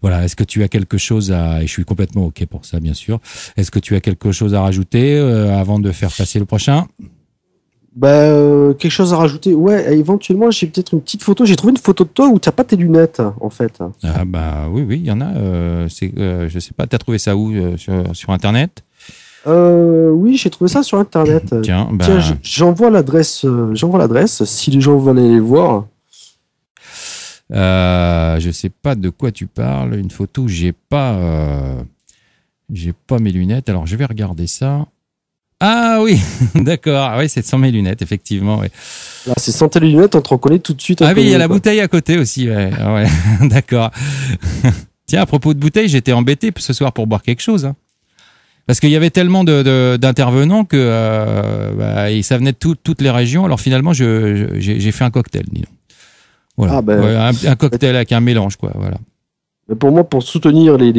Voilà. Est-ce que tu as quelque chose et je suis complètement ok pour ça, bien sûr. Est-ce que tu as quelque chose à rajouter avant de faire passer le prochain? Quelque chose à rajouter. Ouais, éventuellement, j'ai peut-être une petite photo. J'ai trouvé une photo de toi où tu n'as pas tes lunettes, en fait. Ah oui, il y en a. Je sais pas, tu as trouvé ça où sur Internet? Oui, j'ai trouvé ça sur Internet. Tiens, j'envoie l'adresse. Si les gens veulent aller les voir. Je sais pas de quoi tu parles. Une photo où j'ai pas mes lunettes. Alors je vais regarder ça. Ah oui, d'accord. Ah oui, c'est sans mes lunettes, effectivement. Ouais. Là, c'est sans tes lunettes, on te reconnaît tout de suite. Ah oui, il y a la bouteille à côté aussi. Ouais, ouais. D'accord. Tiens, à propos de bouteille, j'étais embêté ce soir pour boire quelque chose. Hein. Parce qu'il y avait tellement d'intervenants que et ça venait de toutes les régions. Alors finalement, j'ai fait un cocktail, dis donc. Voilà. Ouais, un cocktail avec un mélange, quoi. Voilà. Mais pour moi, pour soutenir vu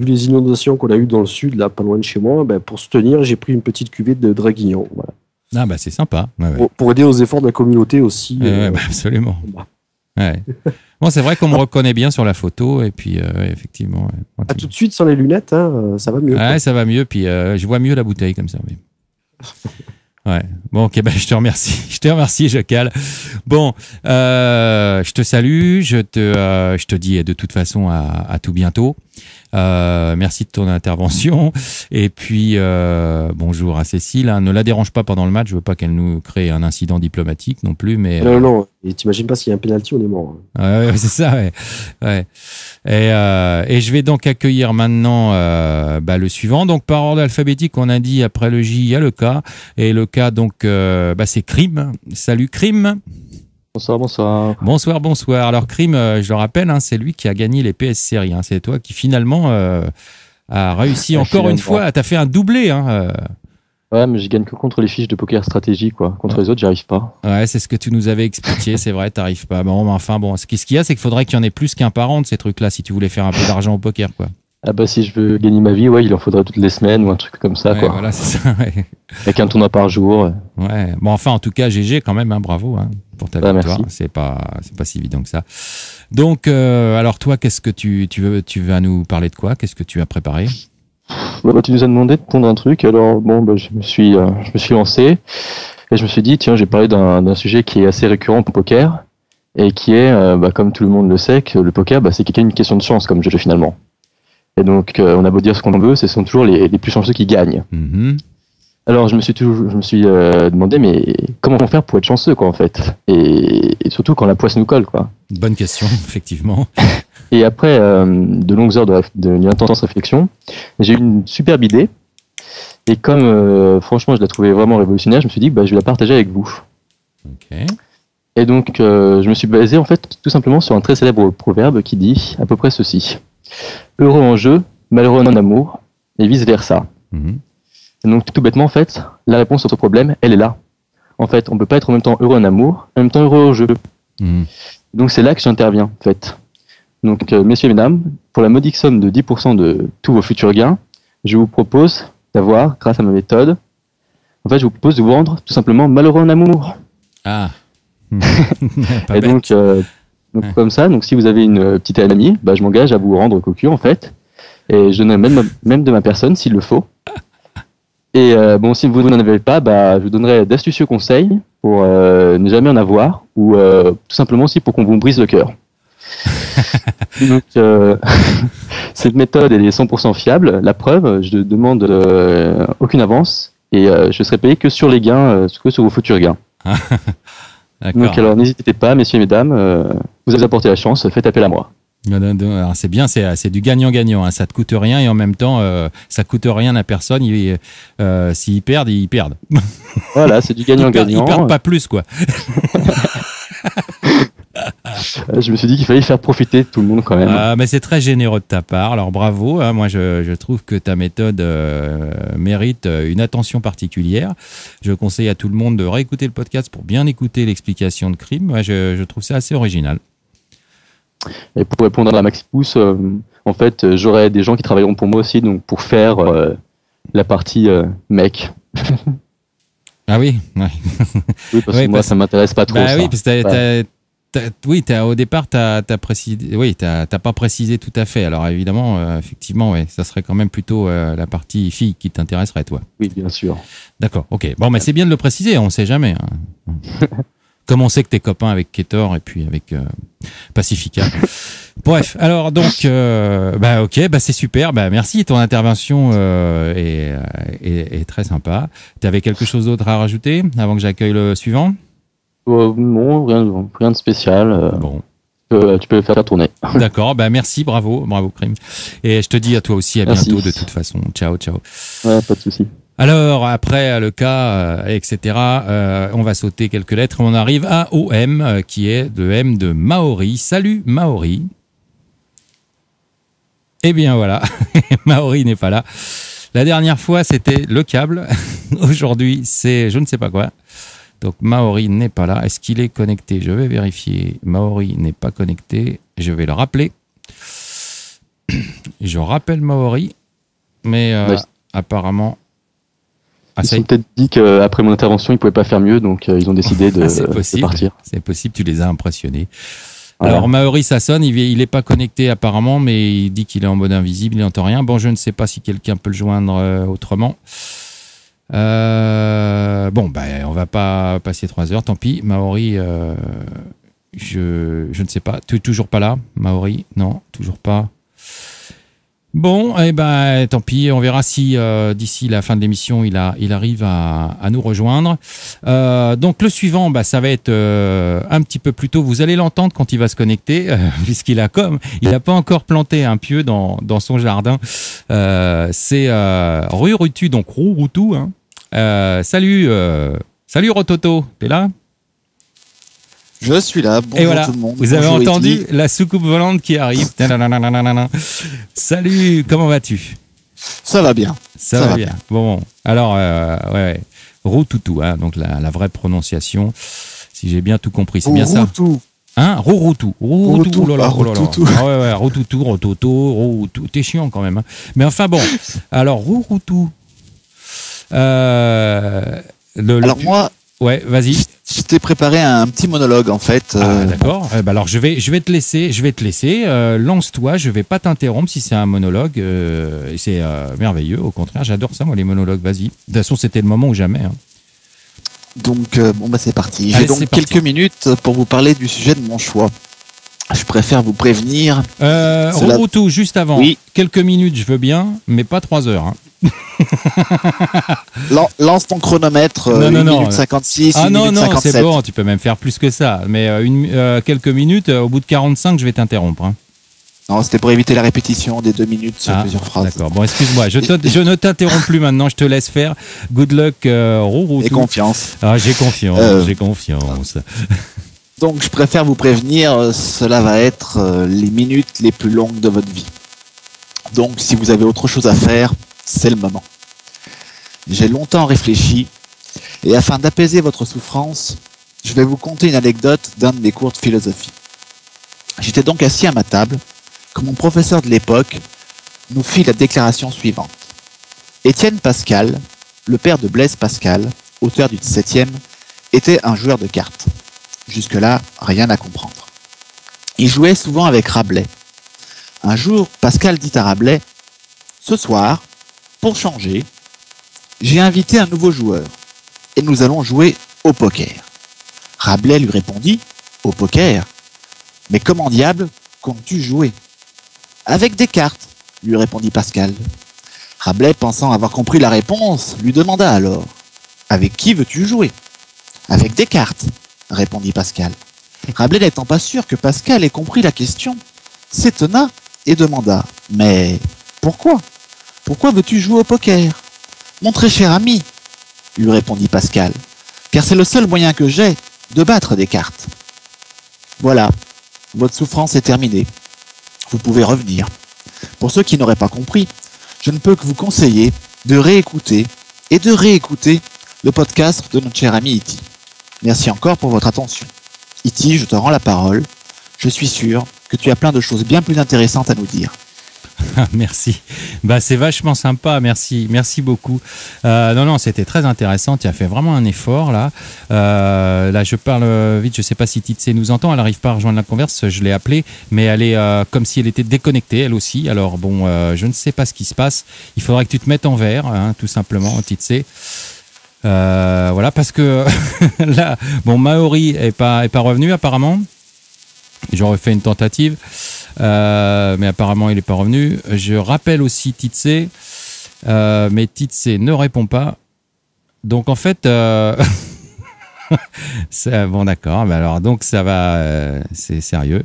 les inondations qu'on a eues dans le sud, là, pas loin de chez moi, pour soutenir, j'ai pris une petite cuvée de Draguignan. Voilà. Ah bah c'est sympa. Ouais, ouais. Pour aider aux efforts de la communauté aussi. Absolument. Ouais. Bon, c'est vrai qu'on me reconnaît bien sur la photo et puis effectivement. Ouais, tout de suite sans les lunettes, hein, ça va mieux. Ouais, ça va mieux. Puis je vois mieux la bouteille comme ça. Oui. Ouais. Bon, ok, je te remercie, Jacal. Bon, je te salue, je te dis de toute façon à tout bientôt. Merci de ton intervention. Et puis, bonjour à Cécile. Hein. Ne la dérange pas pendant le match. Je veux pas qu'elle nous crée un incident diplomatique non plus. Mais non. Et t'imagines pas s'il y a un penalty, on est mort. Ouais, c'est ça. Ouais. Et je vais donc accueillir maintenant le suivant. Donc par ordre alphabétique, on a dit après le J, il y a le K. Et le K, donc, c'est Crime. Salut Crime. Bonsoir. Bonsoir. Alors Crime, je le rappelle, hein, c'est lui qui a gagné les PS Séries. Hein. C'est toi qui finalement a réussi encore une fois. T'as fait un doublé. Hein. Ouais, mais je gagne que contre les fiches de poker stratégie, quoi. Contre les autres, j'y arrive pas. Ouais, c'est ce que tu nous avais expliqué. C'est vrai, t'arrives pas. Bon, enfin, ce qu'il y a, c'est qu'il faudrait qu'il y en ait plus qu'un par an de ces trucs-là si tu voulais faire un peu d'argent au poker, quoi. Ah bah si je veux gagner ma vie, il en faudrait toutes les semaines ou un truc comme ça, quoi. Voilà, c'est ça. Ouais. Avec un tournoi par jour. Ouais. Bon, enfin, en tout cas, GG quand même, hein, bravo pour ta victoire. Merci. C'est pas si évident que ça. Donc, alors toi, qu'est-ce que tu vas nous parler de quoi? Qu'est-ce que tu as préparé? Tu nous as demandé de pondre un truc, alors je me suis lancé et je me suis dit tiens, j'ai parlé d'un sujet qui est assez récurrent au poker et qui est comme tout le monde le sait que le poker c'est une question de chance comme jeu finalement. Et donc on a beau dire ce qu'on veut, ce sont toujours les plus chanceux qui gagnent. Mm-hmm. Alors je me suis demandé mais comment faire pour être chanceux quoi en fait et surtout quand la poisse nous colle quoi. Bonne question effectivement. Et après de longues heures d'une intense réflexion, j'ai eu une superbe idée. Et comme franchement je la trouvais vraiment révolutionnaire, je me suis dit je vais la partager avec vous. Okay. Et donc je me suis basé en fait tout simplement sur un très célèbre proverbe qui dit à peu près ceci: heureux en jeu, malheureux en amour, et vice versa. Mm-hmm. Et donc tout bêtement en fait, la réponse à ce problème, elle est là. En fait, on peut pas être en même temps heureux en amour, en même temps heureux au jeu. Mm-hmm. Donc c'est là que j'interviens en fait. Donc, messieurs et mesdames, pour la modique somme de 10% de tous vos futurs gains, je vous propose d'avoir, grâce à ma méthode, je vous propose de vous rendre tout simplement malheureux en amour. Ah. Et donc, comme ça, si vous avez une petite amie, je m'engage à vous rendre cocu en fait, et je donnerai même de ma personne s'il le faut. Et si vous n'en avez pas, je vous donnerai d'astucieux conseils pour ne jamais en avoir, ou tout simplement aussi pour qu'on vous brise le cœur. Donc, cette méthode elle est 100% fiable. La preuve, je ne demande aucune avance et je serai payé que sur les gains, que sur vos futurs gains. Donc alors n'hésitez pas, messieurs et mesdames, vous avez apporté la chance, faites appel à moi. Alors, c'est bien, c'est du gagnant-gagnant. Hein. Ça te coûte rien et en même temps, ça coûte rien à personne. S'ils perdent, ils perdent. Voilà, c'est du gagnant-gagnant. Ils perdent pas plus, quoi. Je me suis dit qu'il fallait faire profiter tout le monde quand même. Mais c'est très généreux de ta part. Alors bravo. Hein. Moi, je trouve que ta méthode mérite une attention particulière. Je conseille à tout le monde de réécouter le podcast pour bien écouter l'explication de Crime. Moi, je trouve ça assez original. Et pour répondre à Maxi Pouce, en fait, j'aurai des gens qui travailleront pour moi aussi, donc pour faire la partie mec. Ah oui, ouais. Oui, parce que moi, ça m'intéresse pas trop. Oui, parce que au départ, t'as précisé. Oui, t'as pas précisé tout à fait. Alors évidemment, effectivement, ouais, ça serait quand même plutôt la partie fille qui t'intéresserait, toi. Oui, bien sûr. D'accord. Ok. Bon, mais c'est bien de le préciser. On sait jamais. Hein. Comme on sait que t'es copain avec Ketor et puis avec Pacifica. Bref, alors donc, c'est super. Merci. Ton intervention est très sympa. T'avais quelque chose d'autre à rajouter avant que j'accueille le suivant? Non, rien de spécial. Bon. Tu peux le faire tourner. D'accord, bah merci, bravo Crime. Et je te dis à toi aussi à Merci. bientôt de toute façon. Ciao. Ouais, pas de souci. Alors, après le cas, etc., on va sauter quelques lettres. On arrive à OM, qui est le M de Maori. Salut Maori. Eh bien voilà, Maori n'est pas là. La dernière fois, c'était le câble. Aujourd'hui, c'est je ne sais pas quoi. Donc Maori n'est pas là. Est-ce qu'il est connecté? Je vais vérifier. Maori n'est pas connecté. Je vais le rappeler. Je rappelle Maori, mais Ouais. apparemment... Ah, Ils ça se y sont peut-être dit qu'après mon intervention, ils pouvaient pas faire mieux, donc ils ont décidé de, c'est de possible. partir. C'est possible, tu les as impressionnés. Voilà. Alors Maori, ça sonne, il est pas connecté apparemment, mais il dit qu'il est en mode invisible, il n'entend rien. Bon, je ne sais pas si quelqu'un peut le joindre autrement. Bon, ben, on va pas passer 3 heures, tant pis. Maori, je ne sais pas. Tu es toujours pas là, Maori? Non, toujours pas. Bon, eh ben, tant pis. On verra si d'ici la fin de l'émission, il arrive à nous rejoindre. Donc le suivant, bah, ça va être un petit peu plus tôt. Vous allez l'entendre quand il va se connecter, puisqu'il a pas encore planté un pieu dans son jardin. C'est Rurutu, donc Rurutu. Hein. Salut Rototo, t'es là? Je suis là, bonjour et voilà, tout le monde. vous avez Bonjour, entendu Iti. la soucoupe volante qui arrive. Salut, comment vas-tu? Ça va bien. Ça va bien. Bon, alors, ouais. Rurutu, hein, donc la vraie prononciation, si j'ai bien tout compris, c'est bien ça? Rurutu. Hein? Rurutu. Rurutu. Oh là là, Ah, oh là là. Rurutu. Ah ouais, Rurutu, Rototo, Rurutu. T'es chiant quand même. Hein. Mais enfin bon, alors Rurutu. Alors moi, ouais, vas-y. je t'ai préparé un petit monologue en fait. Ah, d'accord. Bah alors je vais te laisser. Lance-toi. Je vais pas t'interrompre si c'est un monologue. Et c'est merveilleux. Au contraire, j'adore ça moi les monologues. Vas-y. De toute façon, c'était le moment ou jamais. Hein. Donc bon bah c'est parti. Allez, J'ai donc c'est parti. quelques minutes pour vous parler du sujet de mon choix. Je préfère vous prévenir. Cela- Rurutu, juste avant. Oui. Quelques minutes, je veux bien, mais pas 3 heures. Hein. Lance ton chronomètre. Non, 1 non, non. minute 56, Ah 1 non, minute non, 57. c'est bon, tu peux même faire plus que ça. Mais quelques minutes, au bout de 45, je vais t'interrompre. Hein. Non, c'était pour éviter la répétition des 2 minutes sur plusieurs phrases. D'accord, bon, excuse-moi, je ne t'interromps plus maintenant, je te laisse faire. Good luck, Rurutu. Et confiance. Ah, j'ai confiance, j'ai confiance. Donc je préfère vous prévenir, cela va être les minutes les plus longues de votre vie. Donc si vous avez autre chose à faire, c'est le moment. J'ai longtemps réfléchi, et afin d'apaiser votre souffrance, je vais vous conter une anecdote d'un de mes cours de philosophie. J'étais donc assis à ma table, quand mon professeur de l'époque nous fit la déclaration suivante. Étienne Pascal, le père de Blaise Pascal, auteur du 17e, était un joueur de cartes. Jusque-là, rien à comprendre. Il jouait souvent avec Rabelais. Un jour, Pascal dit à Rabelais, « Ce soir, pour changer, j'ai invité un nouveau joueur, et nous allons jouer au poker. » Rabelais lui répondit, « Au poker? Mais comment diable comptes-tu jouer ?»« Avec des cartes, » lui répondit Pascal. Rabelais, pensant avoir compris la réponse, lui demanda alors, « Avec qui veux-tu jouer ?»« Avec des cartes, » répondit Pascal. Rabelais n'étant pas sûr que Pascal ait compris la question, s'étonna et demanda, « Mais pourquoi? Pourquoi veux-tu jouer au poker ?»« Mon très cher ami, » lui répondit Pascal, « car c'est le seul moyen que j'ai de battre des cartes. » Voilà, votre souffrance est terminée. Vous pouvez revenir. Pour ceux qui n'auraient pas compris, je ne peux que vous conseiller de réécouter et de réécouter le podcast de notre cher ami Iti. Merci encore pour votre attention. Iti, je te rends la parole. Je suis sûr que tu as plein de choses bien plus intéressantes à nous dire. Merci. Bah, c'est vachement sympa. Merci beaucoup. Non, c'était très intéressant. Tu as fait vraiment un effort là. Là, je parle vite. Je sais pas si Titse nous entend. Elle n'arrive pas à rejoindre la converse. Je l'ai appelée, mais elle est comme si elle était déconnectée, elle aussi. Alors bon, je ne sais pas ce qui se passe. Il faudrait que tu te mettes en vert, hein, tout simplement, Titse. Voilà, parce que là, bon, Maori est pas revenu apparemment. J'aurais fait une tentative, mais apparemment il n'est pas revenu. Je rappelle aussi Titse, mais Titse ne répond pas. Donc en fait, Bon, d'accord. Mais alors, donc, ça va. C'est sérieux.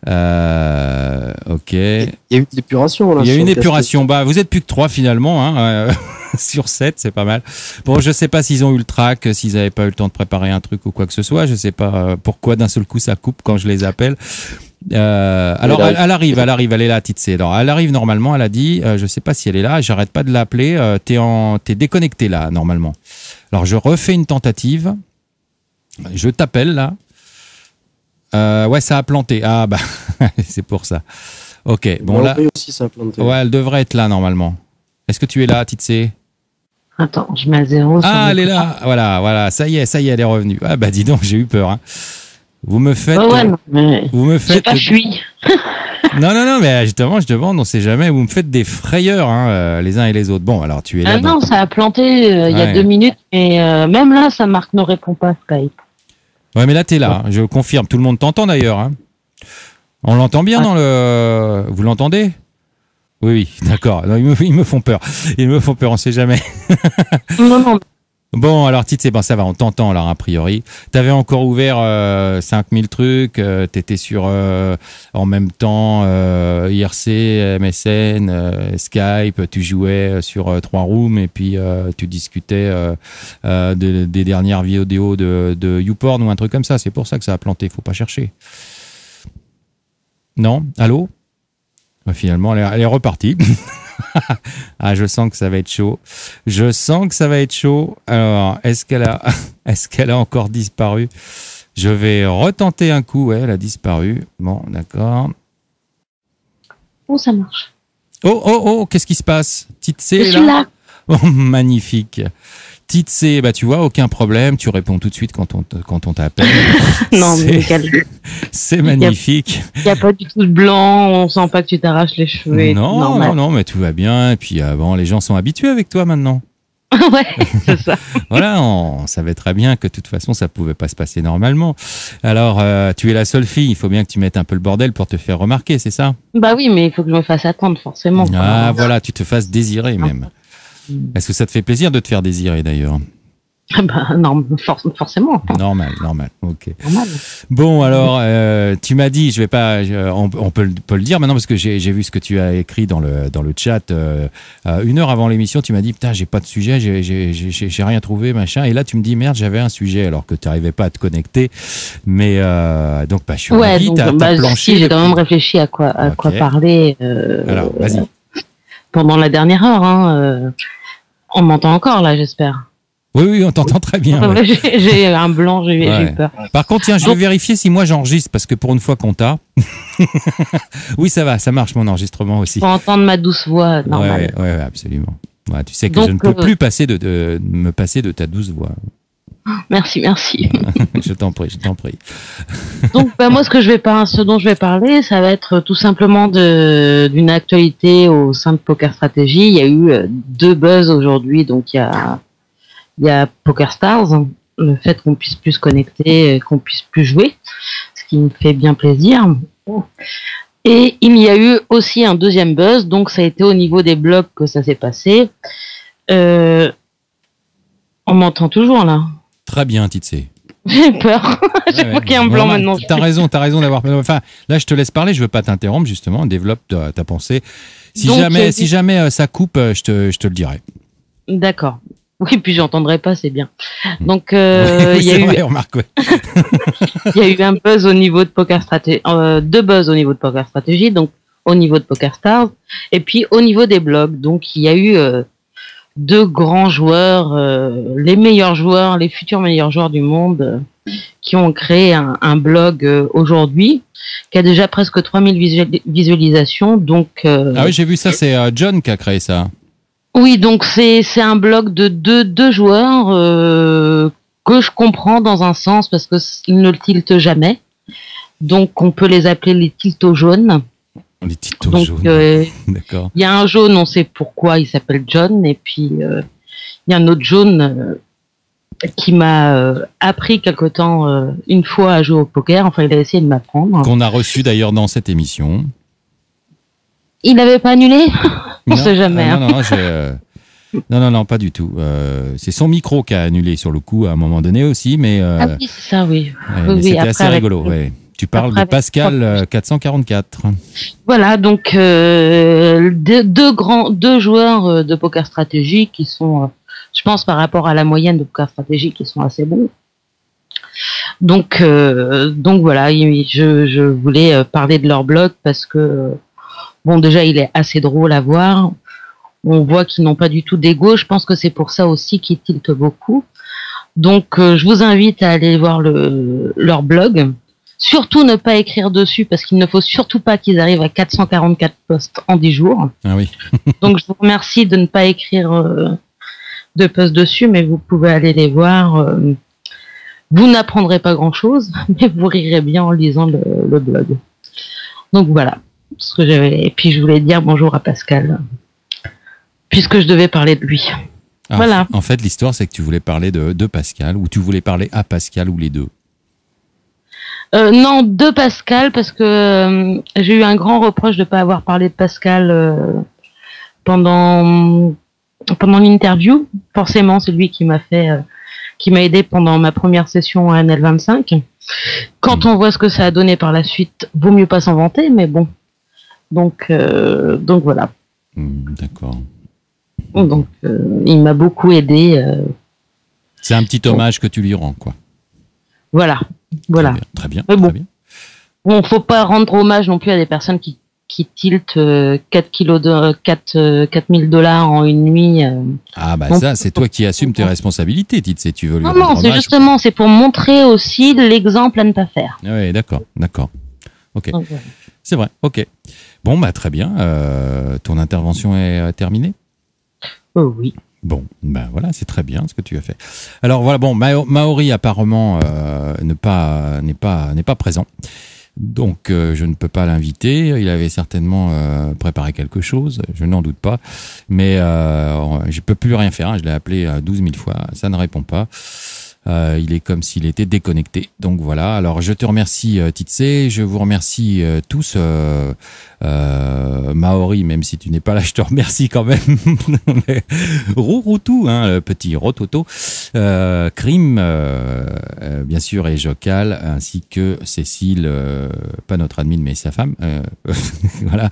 Ok. Il y a eu de l'épuration, là. Il y a sur une le épuration. Bah, vous êtes plus que 3 finalement, hein. Sur 7, c'est pas mal. Bon, je sais pas s'ils ont eu le trac, s'ils avaient pas eu le temps de préparer un truc ou quoi que ce soit. Je sais pas pourquoi d'un seul coup ça coupe quand je les appelle. Alors, elle arrive, elle est là, Titsé. Alors, elle arrive normalement, elle a dit, je sais pas si elle est là, j'arrête pas de l'appeler, t'es déconnecté là, normalement. Alors, je refais une tentative. Je t'appelle là. Ouais, ça a planté. Ah, bah, c'est pour ça. Ok, bon là. Aussi, ça a planté. Ouais, elle devrait être là normalement. Est-ce que tu es là, Titsé? Attends, je mets à 0. Ah, elle est là. Voilà, ça y est, elle est revenue. Ah, bah, dis donc, j'ai eu peur, hein. Vous me faites. Oh ouais, non, mais vous me faites. j'ai pas fui. Non, mais justement, je demande, on sait jamais. Vous me faites des frayeurs, hein, les uns et les autres. Bon, alors tu es là. Ah non, ça a planté il y a 2 minutes, et même là, ça marque ne répond pas Skype. Ouais, mais là, t'es là. Je confirme. Tout le monde t'entend d'ailleurs. Hein. On l'entend bien dans le. Vous l'entendez? Oui, d'accord. Ils me font peur. On sait jamais. Non. Bon, alors Titsé, ben ça va, on t'entend alors a priori. T'avais encore ouvert 5000 trucs, t'étais sur en même temps IRC, MSN, Skype, tu jouais sur 3 rooms et puis tu discutais des dernières vidéos de YouPorn ou un truc comme ça. C'est pour ça que ça a planté, faut pas chercher. Non? Allô? Finalement, elle est repartie. Ah, je sens que ça va être chaud. Alors, est-ce qu'elle a encore disparu? Je vais retenter un coup. Ouais, elle a disparu. Bon, d'accord. Oh, ça marche. Oh, qu'est-ce qui se passe? Titsé, je suis là. Oh, magnifique. Titsé, bah tu vois, aucun problème, tu réponds tout de suite quand on t'appelle. Non, mais c'est magnifique. Il n'y a pas du tout de blanc, on sent pas que tu t'arraches les cheveux. Non, mais tout va bien. Et puis bon, les gens sont habitués avec toi maintenant. Ouais, c'est ça. Voilà, on savait très bien que de toute façon, ça pouvait pas se passer normalement. Alors, tu es la seule fille, il faut bien que tu mettes un peu le bordel pour te faire remarquer, c'est ça? Bah oui, mais il faut que je me fasse attendre forcément. Ah, voilà, tu te fasses désirer même. Est-ce que ça te fait plaisir de te faire désirer d'ailleurs? Bah non, forcément. Normal, ok. Normal. Bon, alors, tu m'as dit, je vais pas, on peut le dire maintenant parce que j'ai vu ce que tu as écrit dans le chat 1 heure avant l'émission. Tu m'as dit, putain, j'ai pas de sujet, j'ai rien trouvé, machin. Et là, tu me dis, merde, j'avais un sujet alors que tu n'arrivais pas à te connecter. Mais donc, bah, je suis ravi. T'as planché. Si, j'ai quand même réfléchi à quoi parler. Alors, vas-y. Pendant la dernière heure, hein. On m'entend encore là, j'espère. Oui, on t'entend très bien. Ouais. J'ai un blanc, j'ai eu peur. Par contre, tiens, je vais vérifier si moi j'enregistre, parce que pour une fois qu'on t'a. Oui, ça va, ça marche mon enregistrement aussi. Pour entendre ma douce voix, normal. Ouais, absolument. Ouais, tu sais que je ne peux plus me passer de ta douce voix. Merci. Je t'en prie. Donc, moi, ce dont je vais parler, ça va être tout simplement d'une actualité au sein de Poker Strategy. Il y a eu 2 buzz aujourd'hui. Donc, il y a Poker Stars, le fait qu'on puisse plus se connecter, qu'on puisse plus jouer, ce qui me fait bien plaisir. Et il y a eu aussi un 2e buzz. Donc, ça a été au niveau des blogs que ça s'est passé. On m'entend toujours là? Très bien, Titsé. J'ai peur. J'ai bloqué un blanc maintenant. T'as raison d'avoir. Enfin, là, je te laisse parler. Je veux pas t'interrompre. Justement, développe ta pensée. Si jamais ça coupe, je te le dirai. D'accord. Oui, puis j'entendrai pas, c'est bien. Donc, il y a eu un buzz au niveau de Poker Strategy, 2 buzz au niveau de Poker Strategy, donc au niveau de Poker Stars, et puis au niveau des blogs. Donc, il y a eu 2 grands joueurs, les meilleurs joueurs, les futurs meilleurs joueurs du monde, qui ont créé un blog aujourd'hui, qui a déjà presque 3000 visualisations. Donc, ah oui, j'ai vu ça, c'est John qui a créé ça. Oui, donc c'est un blog de deux joueurs que je comprends dans un sens parce qu'ils ne le tiltent jamais. Donc on peut les appeler les tiltos jaunes. Les tiltos jaunes. D'accord. Il y a un jaune, on sait pourquoi il s'appelle John, et puis il y a un autre jaune qui m'a appris quelque temps une fois à jouer au poker. Enfin, il a essayé de m'apprendre. Qu'on a reçu d'ailleurs dans cette émission. Il n'avait pas annulé? On sait jamais. Non, Non, pas du tout. C'est son micro qui a annulé sur le coup à un moment donné aussi, mais. Ah oui, c'est ça, oui. Mais Oui, c'était après, assez rigolo. Ouais. Tu parles de Pascal 444. Voilà, donc deux joueurs de poker stratégique qui sont, je pense, par rapport à la moyenne de poker stratégique, qui sont assez bons. Donc voilà, je voulais parler de leur blog parce que bon, déjà il est assez drôle à voir. On voit qu'ils n'ont pas du tout d'ego. Je pense que c'est pour ça aussi qu'ils tiltent beaucoup. Donc je vous invite à aller voir leur blog. Surtout ne pas écrire dessus parce qu'il ne faut surtout pas qu'ils arrivent à 444 posts en 10 jours. Ah oui. Donc je vous remercie de ne pas écrire de posts dessus, mais vous pouvez aller les voir. Vous n'apprendrez pas grand-chose, mais vous rirez bien en lisant le blog. Donc voilà ce que j'avais. Et puis je voulais dire bonjour à Pascal, puisque je devais parler de lui. Ah, voilà. En fait, l'histoire, c'est que tu voulais parler de Pascal, ou tu voulais parler à Pascal, ou les deux. Non, de Pascal, parce que j'ai eu un grand reproche de ne pas avoir parlé de Pascal pendant l'interview. Forcément, c'est lui qui m'a aidé pendant ma première session à NL25. Quand on voit ce que ça a donné par la suite, vaut mieux pas s'en vanter, mais bon. Donc voilà. D'accord. Donc il m'a beaucoup aidé. C'est un petit hommage que tu lui rends, quoi. Voilà. Très bien. Mais bon, très bien. Bon, faut pas rendre hommage non plus à des personnes qui tiltent 4000 $ en une nuit. Ah bah Donc, ça, c'est toi qui assumes tes responsabilités, Tite, tu veux lui Non, rendre c'est hommage. justement, c'est pour montrer aussi l'exemple à ne pas faire. Oui, d'accord. Ok. Donc, voilà. C'est vrai, ok. Bon, bah très bien. Ton intervention est terminée ? Oui. Bon, ben voilà, c'est très bien ce que tu as fait. Alors voilà, bon, Maori apparemment n'est pas présent, donc je ne peux pas l'inviter. Il avait certainement préparé quelque chose, je n'en doute pas, mais je peux plus rien faire. Je l'ai appelé 12 000 fois, ça ne répond pas. Il est comme s'il était déconnecté. Donc voilà. Alors je te remercie Titsé, je vous remercie tous. Maori, même si tu n'es pas là, je te remercie quand même. Rouroutou, le petit Rototo, Crime, bien sûr, et Jocal, ainsi que Cécile, pas notre admin, mais sa femme. Voilà.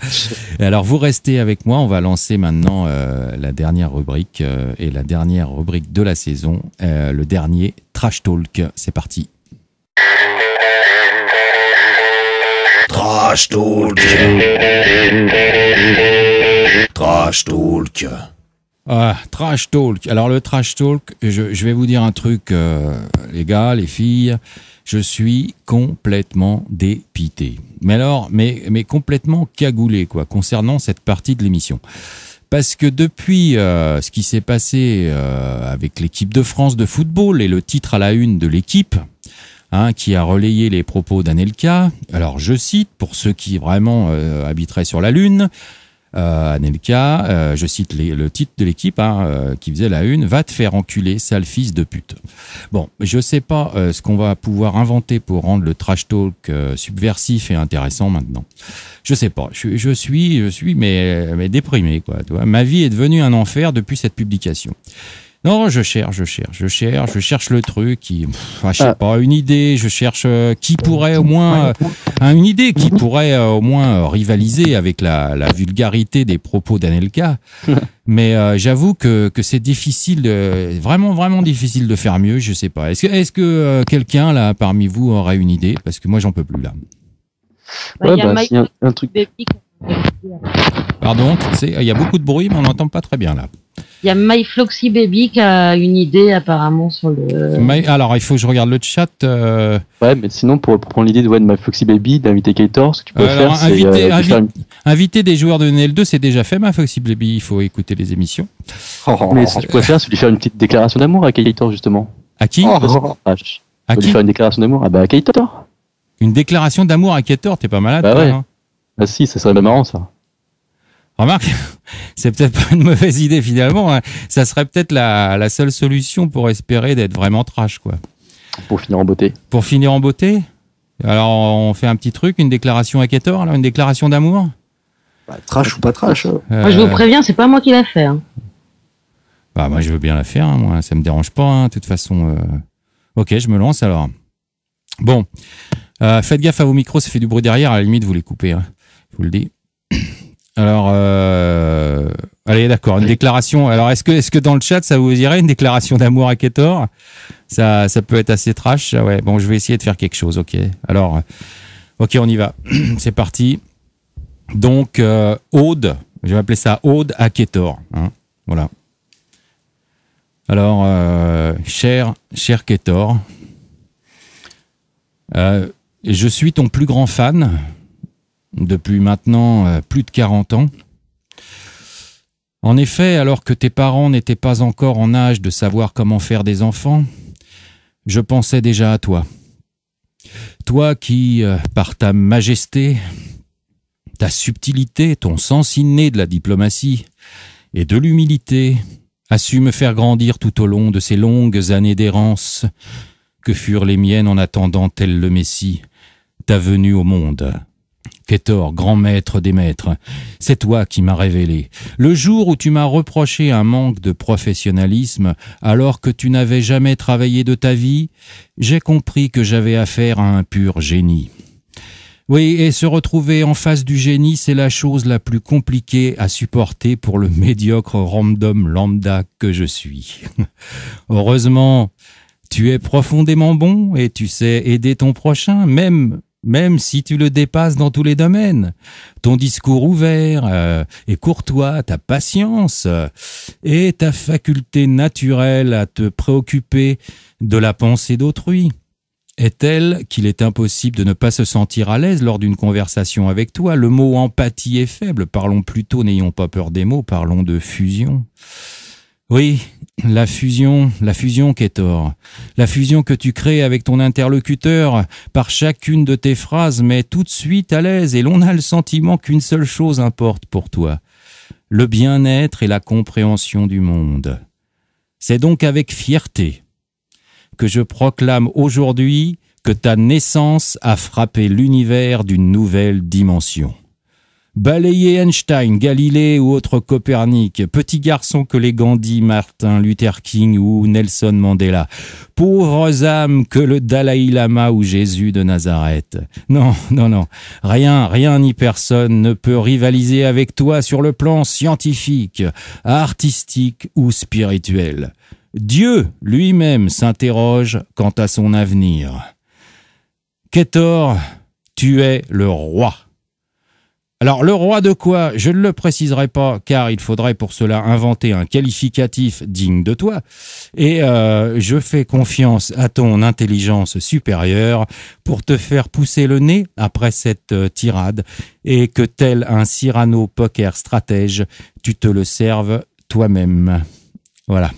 Et alors vous restez avec moi, on va lancer maintenant la dernière rubrique et la dernière rubrique de la saison, le dernier Trash Talk. C'est parti. Trash Talk. Trash Talk. Ah, Trash Talk. Alors le Trash Talk, je vais vous dire un truc, les gars, les filles, je suis complètement dépité. Mais complètement cagoulé, quoi, concernant cette partie de l'émission. Parce que depuis ce qui s'est passé avec l'équipe de France de football et le titre à la une de l'équipe, qui a relayé les propos d'Anelka. Alors, je cite, pour ceux qui vraiment habiteraient sur la Lune, Anelka, je cite le titre de l'équipe qui faisait la une, « Va te faire enculer, sale fils de pute ». Bon, je sais pas ce qu'on va pouvoir inventer pour rendre le trash talk subversif et intéressant maintenant. Je sais pas, je suis mais déprimé, quoi. Tu vois. Ma vie est devenue un enfer depuis cette publication. Non, je cherche le truc je sais pas, une idée, je cherche qui pourrait au moins une idée qui pourrait au moins rivaliser avec la vulgarité des propos d'Anelka. Mais j'avoue que c'est difficile, vraiment difficile de faire mieux, je sais pas. Est-ce que quelqu'un là parmi vous aurait une idée, parce que moi j'en peux plus là. Il y a un truc. Pardon, il y a beaucoup de bruit mais on n'entend pas très bien là. Il y a MyFloxy Baby qui a une idée apparemment sur le... Alors, il faut que je regarde le chat. Ouais, mais sinon, pour prendre l'idée de MyFloxy Baby, d'inviter Kator, ce que tu peux faire, c'est... inviter des joueurs de NL2, c'est déjà fait, MyFloxy Baby. Il faut écouter les émissions. Mais ce que tu peux faire, c'est lui faire une petite déclaration d'amour à Kator, justement. À qui À qui lui faire une déclaration d'amour à Kator. Une déclaration d'amour à Kator, t'es pas malade, bah toi, ouais. Hein. Bah si, ça serait bien marrant, ça. Remarque, c'est peut-être pas une mauvaise idée finalement. Hein. Ça serait peut-être la seule solution pour espérer d'être vraiment trash, quoi. Pour finir en beauté. Pour finir en beauté. Alors on fait un petit truc, une déclaration à Kator, alors une déclaration d'amour. Trash ou pas trash. Moi, je vous préviens, c'est pas moi qui l'a fait. Bah, moi, je veux bien la faire, hein, moi, ça me dérange pas, hein, de toute façon. Ok, je me lance alors. Bon, faites gaffe à vos micros, ça fait du bruit derrière, à la limite, vous les coupez, hein, je vous le dis. Alors, allez, d'accord, une déclaration. Alors, est-ce que dans le chat, ça vous irait une déclaration d'amour à Ketor? Ça peut être assez trash. Ouais, bon, je vais essayer de faire quelque chose, ok. Alors, ok, on y va. C'est parti. Donc, Aude, je vais appeler ça Aude à Ketor, hein, voilà. Alors, cher Ketor, je suis ton plus grand fan depuis maintenant plus de 40 ans. En effet, alors que tes parents n'étaient pas encore en âge de savoir comment faire des enfants, je pensais déjà à toi. Toi qui, par ta majesté, ta subtilité, ton sens inné de la diplomatie et de l'humilité, a su me faire grandir tout au long de ces longues années d'errance que furent les miennes en attendant, tel le Messie, ta venue au monde. Ketor, grand maître des maîtres, c'est toi qui m'as révélé. Le jour où tu m'as reproché un manque de professionnalisme, alors que tu n'avais jamais travaillé de ta vie, j'ai compris que j'avais affaire à un pur génie. Oui, et se retrouver en face du génie, c'est la chose la plus compliquée à supporter pour le médiocre random lambda que je suis. Heureusement, tu es profondément bon et tu sais aider ton prochain, même si tu le dépasses dans tous les domaines. Ton discours ouvert et courtois, ta patience et ta faculté naturelle à te préoccuper de la pensée d'autrui est telle qu'il est impossible de ne pas se sentir à l'aise lors d'une conversation avec toi. Le mot empathie est faible, parlons plutôt, n'ayons pas peur des mots, parlons de fusion. Oui, la fusion, Ketor. La fusion que tu crées avec ton interlocuteur par chacune de tes phrases met tout de suite à l'aise et l'on a le sentiment qu'une seule chose importe pour toi. Le bien-être et la compréhension du monde. C'est donc avec fierté que je proclame aujourd'hui que ta naissance a frappé l'univers d'une nouvelle dimension. Balayer Einstein, Galilée ou autre Copernic, petit garçon que les Gandhi, Martin Luther King ou Nelson Mandela, pauvres âmes que le Dalai Lama ou Jésus de Nazareth. Non, rien ni personne ne peut rivaliser avec toi sur le plan scientifique, artistique ou spirituel. Dieu lui-même s'interroge quant à son avenir. Ketor, tu es le roi. Alors, le roi de quoi? Je ne le préciserai pas, car il faudrait pour cela inventer un qualificatif digne de toi. Et je fais confiance à ton intelligence supérieure pour te faire pousser le nez après cette tirade et que tel un Cyrano poker stratège, tu te le serves toi-même. Voilà.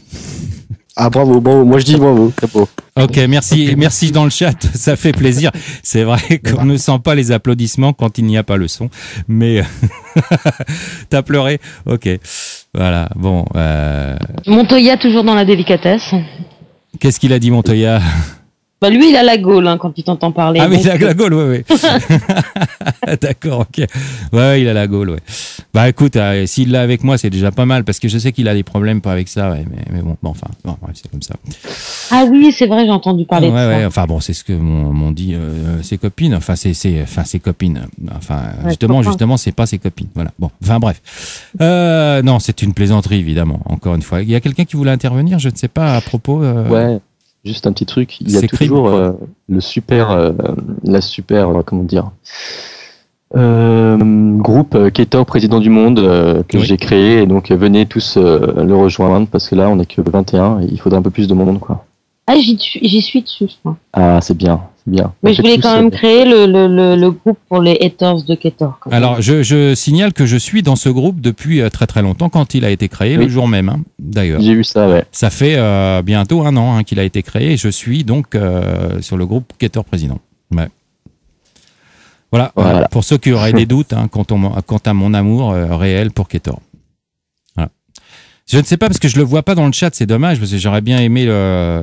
Ah bravo, moi je dis bravo, chapeau. Ok, merci dans le chat, ça fait plaisir. C'est vrai qu'on ne sent pas les applaudissements quand il n'y a pas le son, mais t'as pleuré. Ok, voilà. Bon. Montoya toujours dans la délicatesse. Qu'est-ce qu'il a dit, Montoya? Bah lui, il a la gaule quand il t'entend parler. Ah oui, il a la gaule, oui. D'accord, ok. Ouais, il a la gaule, ouais. Bah écoute, s'il l'a avec moi, c'est déjà pas mal, parce que je sais qu'il a des problèmes pas avec ça, ouais, mais bon, c'est comme ça. Ah oui, c'est vrai, j'ai entendu parler de ça. Ouais, enfin bon, c'est ce que m'ont dit ses copines, enfin ses copines, enfin ouais, justement, c'est pas ses copines, voilà. Bon, enfin bref. Non, c'est une plaisanterie, évidemment, encore une fois. Il y a quelqu'un qui voulait intervenir, je ne sais pas, à propos. Ouais. Juste un petit truc, il y a toujours groupe Ketor président du monde que j'ai créé, et donc venez tous le rejoindre parce que là on est que 21 et il faudrait un peu plus de monde, quoi. Ah, j'y suis dessus, moi. Ah, c'est bien. Mais je voulais quand même créer le groupe pour les haters de Ketor. Alors, je signale que je suis dans ce groupe depuis très très longtemps, quand il a été créé, le jour même, hein, d'ailleurs. J'ai vu ça, ouais. Ça fait bientôt 1 an qu'il a été créé, et je suis donc sur le groupe Ketor Président. Ouais. Voilà. Pour ceux qui auraient des doutes quant à mon amour réel pour Ketor. Voilà. Je ne sais pas, parce que je le vois pas dans le chat, c'est dommage, parce que j'aurais bien aimé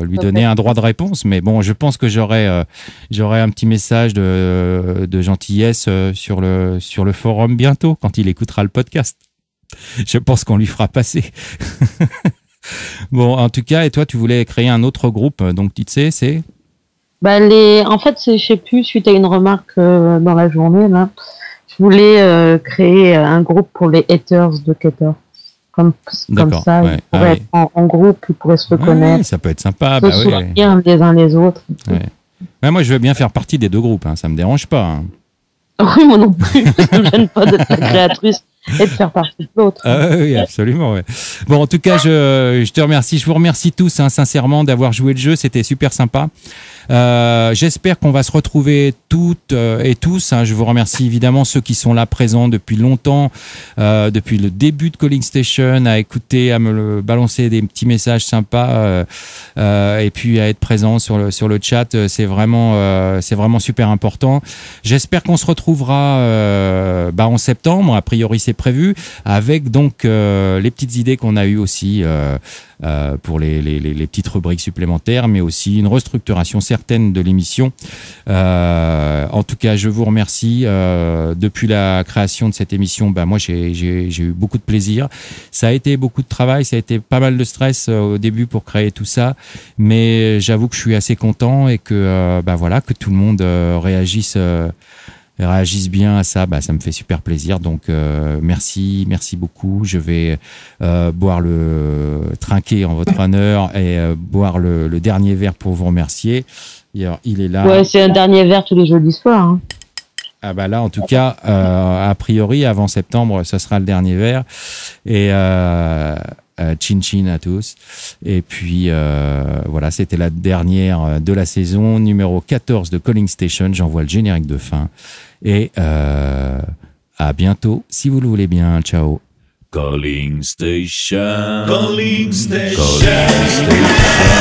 lui donner un droit de réponse, mais bon, je pense que j'aurai un petit message de gentillesse sur le forum bientôt, quand il écoutera le podcast. Je pense qu'on lui fera passer. Bon, en tout cas, et toi, tu voulais créer un autre groupe, donc tu sais, c'est En fait, je sais plus, suite à une remarque dans la journée, là, je voulais créer un groupe pour les haters de Keter. Comme ça, ils pourraient être en groupe, ils pourraient se reconnaître. Ouais, ça peut être sympa. Se soutenir les uns les autres. Ouais, moi, je veux bien faire partie des deux groupes, hein, ça me dérange pas. Hein. Oui, moi non plus. Ça me gêne pas d'être la créatrice et de faire partie de l'autre. Oui, absolument. Ouais. Bon, en tout cas, je te remercie. Je vous remercie tous, hein, sincèrement, d'avoir joué le jeu. C'était super sympa. J'espère qu'on va se retrouver toutes et tous. Hein. Je vous remercie évidemment ceux qui sont là présents depuis longtemps, depuis le début de Calling Station, à écouter, à me balancer des petits messages sympas et puis à être présent sur le chat. C'est vraiment super important. J'espère qu'on se retrouvera en septembre. A priori, c'est prévu, avec donc les petites idées qu'on a eues aussi. Pour les petites rubriques supplémentaires, mais aussi une restructuration certaine de l'émission. En tout cas, je vous remercie. Depuis la création de cette émission, moi j'ai eu beaucoup de plaisir. Ça a été beaucoup de travail, ça a été pas mal de stress au début pour créer tout ça, mais j'avoue que je suis assez content et que que tout le monde réagisse bien à ça, ça me fait super plaisir. Donc merci beaucoup. Je vais trinquer en votre honneur et boire le dernier verre pour vous remercier. Alors, il est là. Ouais, c'est un dernier verre tous les jeudis soirs. Hein. Ah là, en tout cas, a priori, avant septembre, ce sera le dernier verre. Et chin chin à tous. Et puis voilà, c'était la dernière de la saison, numéro 14 de Calling Station. J'envoie le générique de fin. Et à bientôt, si vous le voulez bien. Ciao. Calling Station. Calling Station. Calling Station.